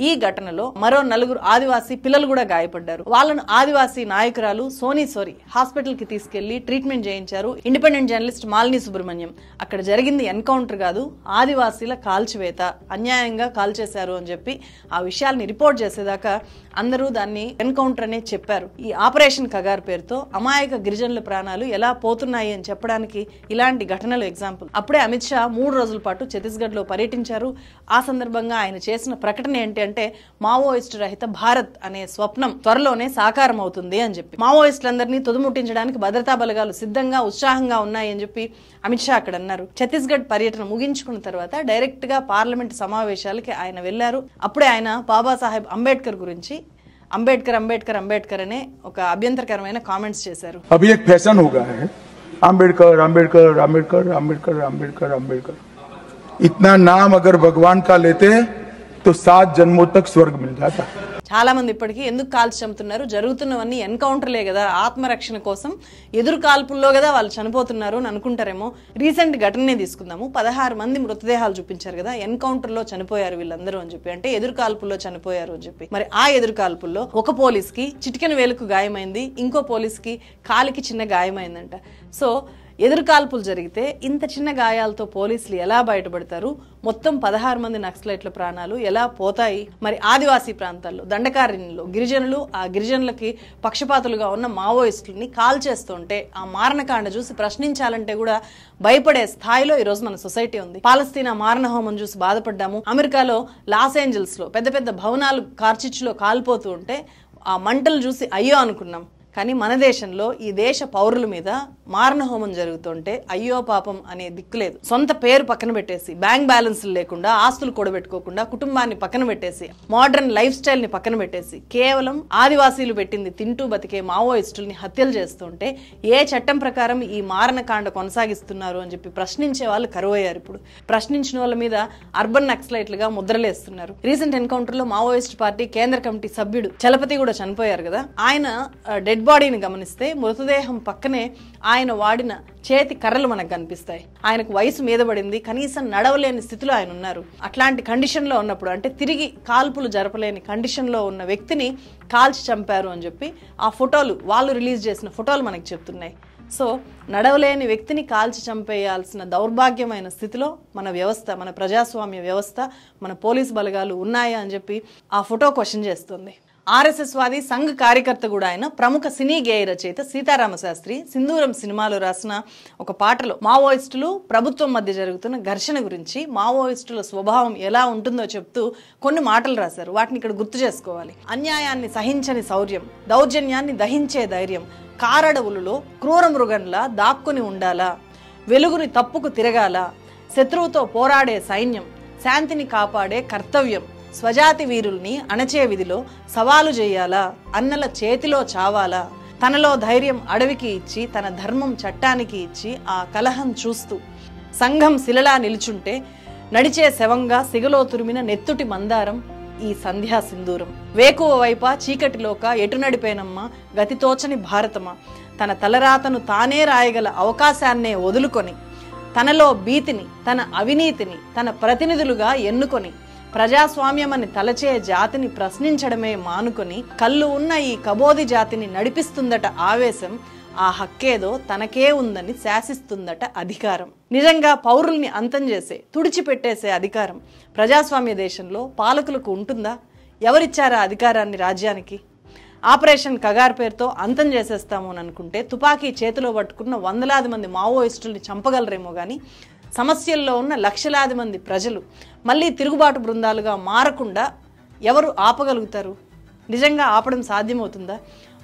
ఈ ఘటనలో మరో 4 ఆదివాసీ పిల్లలు కూడా గాయపడ్డారు. వాళ్ళను ఆదివాసీ నాయకురాలు సోనీ సోరి హాస్పిటల్ కి తీసుకెళ్లి ట్రీట్మెంట్ చేయించారు ఇండిపెండెంట్ జర్నలిస్ట్ మాలిని సుబ్రహ్మణ్యం. అక్కడ జరిగింది ఎన్కౌంటర్ కాదు, ఆదివాసీల కాల్చివేత, అన్యాయంగా కాల్చేశారు అని చెప్పి ఆ విషయాల్ని రిపోర్ట్ చేసేదాకా అందరూ దాన్ని ఎన్కౌంటర్ అనే చెప్పారు. ఈ ఆపరేషన్ కగార్ పేరుతో అమాయక గిరిజనుల ప్రాణాలు ఎలా పోతున్నాయి అని చెప్పడానికి ఇలాంటి ఘటనలు ఎగ్జాంపుల్. అప్పుడే అమిత్ షా 3 రోజుల పాటు ఛత్తీస్గఢ్ లో పర్యటించారు. ఆ సందర్భంగా ఆయన చేసిన ప్రకటన ఏంటి అంటే మావోయిస్టు రహిత భారత్ అనే స్వప్నం త్వరలోనే సాకారం అవుతుంది అని చెప్పి, మావోయిస్టులందరినీ తుదముట్టించడానికి భద్రతా బలగాలు సిద్ధంగా ఉత్సాహంగా ఉన్నాయి అని చెప్పి అమిత్ షా అక్కడ అన్నారు. ఛత్తీస్గఢ్ పర్యటన ముగించుకున్న తర్వాత డైరెక్ట్ గా పార్లమెంట్ సమావేశాలకి ఆయన వెళ్లారు. అప్పుడే ఆయన బాబాసాహెబ్ అంబేద్కర్ గురించి అంబేద్కర్ అంబేద్కర్ అంబేద్కర్ అనే ఒక అభ్యంతరకరమైన కామెంట్స్ చేశారు. अभी एक फैशन हो गया है अंबेडकर अंबेडकर अंबेडकर अंबेडकर अंबेडकर अंबेडकर. इतना नाम अगर भगवान का लेते तो 7 जन्मों तक स्वर्ग मिल जाता. చాలా మంది ఇప్పటికీ ఎందుకు కాల్చి చంపుతున్నారు, జరుగుతున్నవన్నీ ఎన్కౌంటర్లే కదా, ఆత్మరక్షణ కోసం ఎదురు కాల్పుల్లో కదా వాళ్ళు చనిపోతున్నారు అని అనుకుంటారేమో. రీసెంట్ ఘటననే తీసుకుందాము. 16 మంది మృతదేహాలు చూపించారు కదా, ఎన్కౌంటర్ లో చనిపోయారు వీళ్ళందరూ అని చెప్పి, అంటే ఎదురు కాల్పుల్లో చనిపోయారు అని చెప్పి. మరి ఆ ఎదురు కాల్పుల్లో ఒక పోలీస్ కి చిటికెన వేలుకు గాయమైంది, ఇంకో పోలీస్ కి కాలికి చిన్న గాయమైందంట. సో ఎదురు కాల్పులు జరిగితే ఇంత చిన్న గాయాలతో పోలీసులు ఎలా బయటపడతారు? మొత్తం 16 మంది నక్సలైట్ల ప్రాణాలు ఎలా పోతాయి? మరి ఆదివాసీ ప్రాంతాల్లో దండకారణ్యంలో గిరిజనులు, ఆ గిరిజనులకి పక్షపాతులుగా ఉన్న మావోయిస్టులని కాల్చేస్తుంటే ఆ మారణకాండ చూసి ప్రశ్నించాలంటే కూడా భయపడే స్థాయిలో ఈ రోజు మన సొసైటీ ఉంది. పాలస్తీనా మారణ హోమం చూసి బాధపడ్డాము. అమెరికాలో లాస్ ఏంజల్స్ లో పెద్ద పెద్ద భవనాలు కార్చిచ్చులో కాలిపోతూ ఉంటే ఆ మంటలు చూసి అయ్యో అనుకున్నాం. కానీ మన దేశంలో ఈ దేశ పౌరుల మీద మారణ హోమం జరుగుతుంటే అయ్యో పాపం అనే దిక్కు లేదు. సొంత పేరు పక్కన పెట్టేసి, బ్యాంక్ బ్యాలెన్స్లు లేకుండా, ఆస్తులు కూడబెట్టుకోకుండా, కుటుంబాన్ని పక్కన పెట్టేసి, మోడర్న్ లైఫ్ స్టైల్ ని పక్కన పెట్టేసి కేవలం ఆదివాసీలు పెట్టింది తింటూ బతికే మావోయిస్టుల్ని హత్యలు చేస్తుంటే ఏ చట్టం ప్రకారం ఈ మారణకాండ కొనసాగిస్తున్నారు అని చెప్పి ప్రశ్నించే వాళ్ళు కరువయ్యారు. ఇప్పుడు ప్రశ్నించిన వాళ్ళ మీద అర్బన్ నక్సలైట్లుగా ముద్రలేస్తున్నారు. రీసెంట్ ఎన్కౌంటర్ లో మావోయిస్ట్ పార్టీ కేంద్ర కమిటీ సభ్యుడు చలపతి కూడా చనిపోయారు కదా. ఆయన డెడ్ బాడీని గమనిస్తే మృతదేహం పక్కనే ఆయన వాడిన చేతి కర్రలు మనకు కనిపిస్తాయి. ఆయనకు వయసు మీద పడింది, కనీసం నడవలేని స్థితిలో ఆయన ఉన్నారు. అట్లాంటి కండిషన్ లో ఉన్నప్పుడు, అంటే తిరిగి కాల్పులు జరపలేని కండిషన్ లో ఉన్న వ్యక్తిని కాల్చి చంపారు అని చెప్పి ఆ ఫోటోలు, వాళ్ళు రిలీజ్ చేసిన ఫోటోలు మనకు చెప్తున్నాయి. సో నడవలేని వ్యక్తిని కాల్చి చంపేయాల్సిన దౌర్భాగ్యమైన స్థితిలో మన వ్యవస్థ, మన ప్రజాస్వామ్య వ్యవస్థ, మన పోలీస్ బలగాలు ఉన్నాయా అని చెప్పి ఆ ఫోటో క్వశ్చన్ చేస్తుంది. ఆర్ఎస్ఎస్ వాది సంఘ్ కార్యకర్త కూడా ఆయన ప్రముఖ సినీ గేయ రచయిత సీతారామ శాస్త్రి సింధూరం సినిమాలో రాసిన ఒక పాటలో మావోయిస్టులు ప్రభుత్వం మధ్య జరుగుతున్న ఘర్షణ గురించి, మావోయిస్టుల స్వభావం ఎలా ఉంటుందో చెప్తూ కొన్ని మాటలు రాశారు. వాటిని ఇక్కడ గుర్తు చేసుకోవాలి. అన్యాయాన్ని సహించని శౌర్యం, దౌర్జన్యాన్ని దహించే ధైర్యం, కారడవులలో క్రూర మృగంలా దాక్కుని ఉండాలా, వెలుగుని తప్పుకు తిరగాల, శత్రువుతో పోరాడే సైన్యం, శాంతిని కాపాడే కర్తవ్యం, స్వజాతి వీరుల్ని అణచే విధిలో సవాలు చేయాలా, అన్నల చేతిలో చావాలా, తనలో ధైర్యం అడవికి ఇచ్చి తన ధర్మం చట్టానికి ఇచ్చి ఆ కలహం చూస్తూ సంఘం శిలలా నిలుచుంటే నడిచే శవంగా సిగలో తురిమిన నెత్తుటి మందారం ఈ సంధ్యా సింధూరం. వేకువ వైప చీకటిలోక ఎటు నడిపేనమ్మా గతితోచని భారతమా, తన తలరాతను తానే రాయగల అవకాశాన్నే వదులుకొని, తనలో భీతిని, తన అవినీతిని తన ప్రతినిధులుగా ఎన్నుకొని, ప్రజాస్వామ్యమని తలచే జాతిని ప్రశ్నించడమే మానుకొని, కళ్ళు ఉన్న ఈ కబోది జాతిని నడిపిస్తుందట ఆవేశం, ఆ హక్కేదో తనకే ఉందని శాసిస్తుందట అధికారం. నిజంగా పౌరుల్ని అంతం చేసే, తుడిచిపెట్టేసే అధికారం ప్రజాస్వామ్య దేశంలో పాలకులకు ఉంటుందా? ఎవరిచ్చారా అధికారాన్ని రాజ్యానికి? ఆపరేషన్ కగార్ పేరుతో అంతం చేసేస్తాము అని అనుకుంటే తుపాకీ చేతిలో పట్టుకున్న వందలాది మంది మావోయిస్టుల్ని చంపగలరేమో కానీ సమస్యల్లో ఉన్న లక్షలాది మంది ప్రజలు మళ్ళీ తిరుగుబాటు బృందాలుగా మారకుండా ఎవరు ఆపగలుగుతారు? నిజంగా ఆపడం సాధ్యమవుతుందా?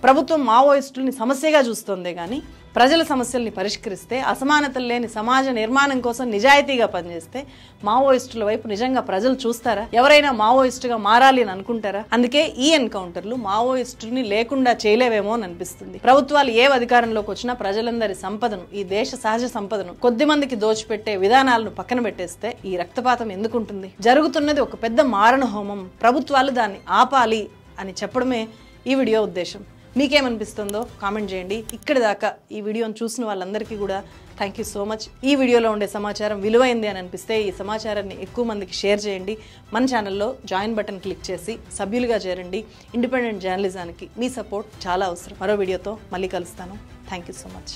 ప్రభుత్వం మావోయిస్టుల్ని సమస్యగా చూస్తోందే కానీ ప్రజల సమస్యల్ని పరిష్కరిస్తే, అసమానతలు లేని సమాజ నిర్మాణం కోసం నిజాయితీగా పనిచేస్తే మావోయిస్టుల వైపు నిజంగా ప్రజలు చూస్తారా? ఎవరైనా మావోయిస్టుగా మారాలి అని అనుకుంటారా? అందుకే ఈ ఎన్కౌంటర్లు మావోయిస్టుల్ని లేకుండా చేయలేవేమో అని అనిపిస్తుంది. ప్రభుత్వాలు ఏ అధికారంలోకి వచ్చినా ప్రజలందరి సంపదను, ఈ దేశ సహజ సంపదను కొద్ది మందికి దోచిపెట్టే విధానాలను పక్కన పెట్టేస్తే ఈ రక్తపాతం ఎందుకుంటుంది? జరుగుతున్నది ఒక పెద్ద మారణ హోమం. ప్రభుత్వాలు దాన్ని ఆపాలి అని చెప్పడమే ఈ వీడియో ఉద్దేశం. మీకేమనిపిస్తుందో కామెంట్ చేయండి. ఇక్కడి దాకా ఈ వీడియోని చూసిన వాళ్ళందరికీ కూడా థ్యాంక్ యూ సో మచ్. ఈ వీడియోలో ఉండే సమాచారం విలువైంది అని అనిపిస్తే ఈ సమాచారాన్ని ఎక్కువ మందికి షేర్ చేయండి. మన ఛానల్లో జాయిన్ బటన్ క్లిక్ చేసి సభ్యులుగా చేరండి. ఇండిపెండెంట్ జర్నలిజానికి మీ సపోర్ట్ చాలా అవసరం. మరో వీడియోతో మళ్ళీ కలుస్తాను. Thank you so much.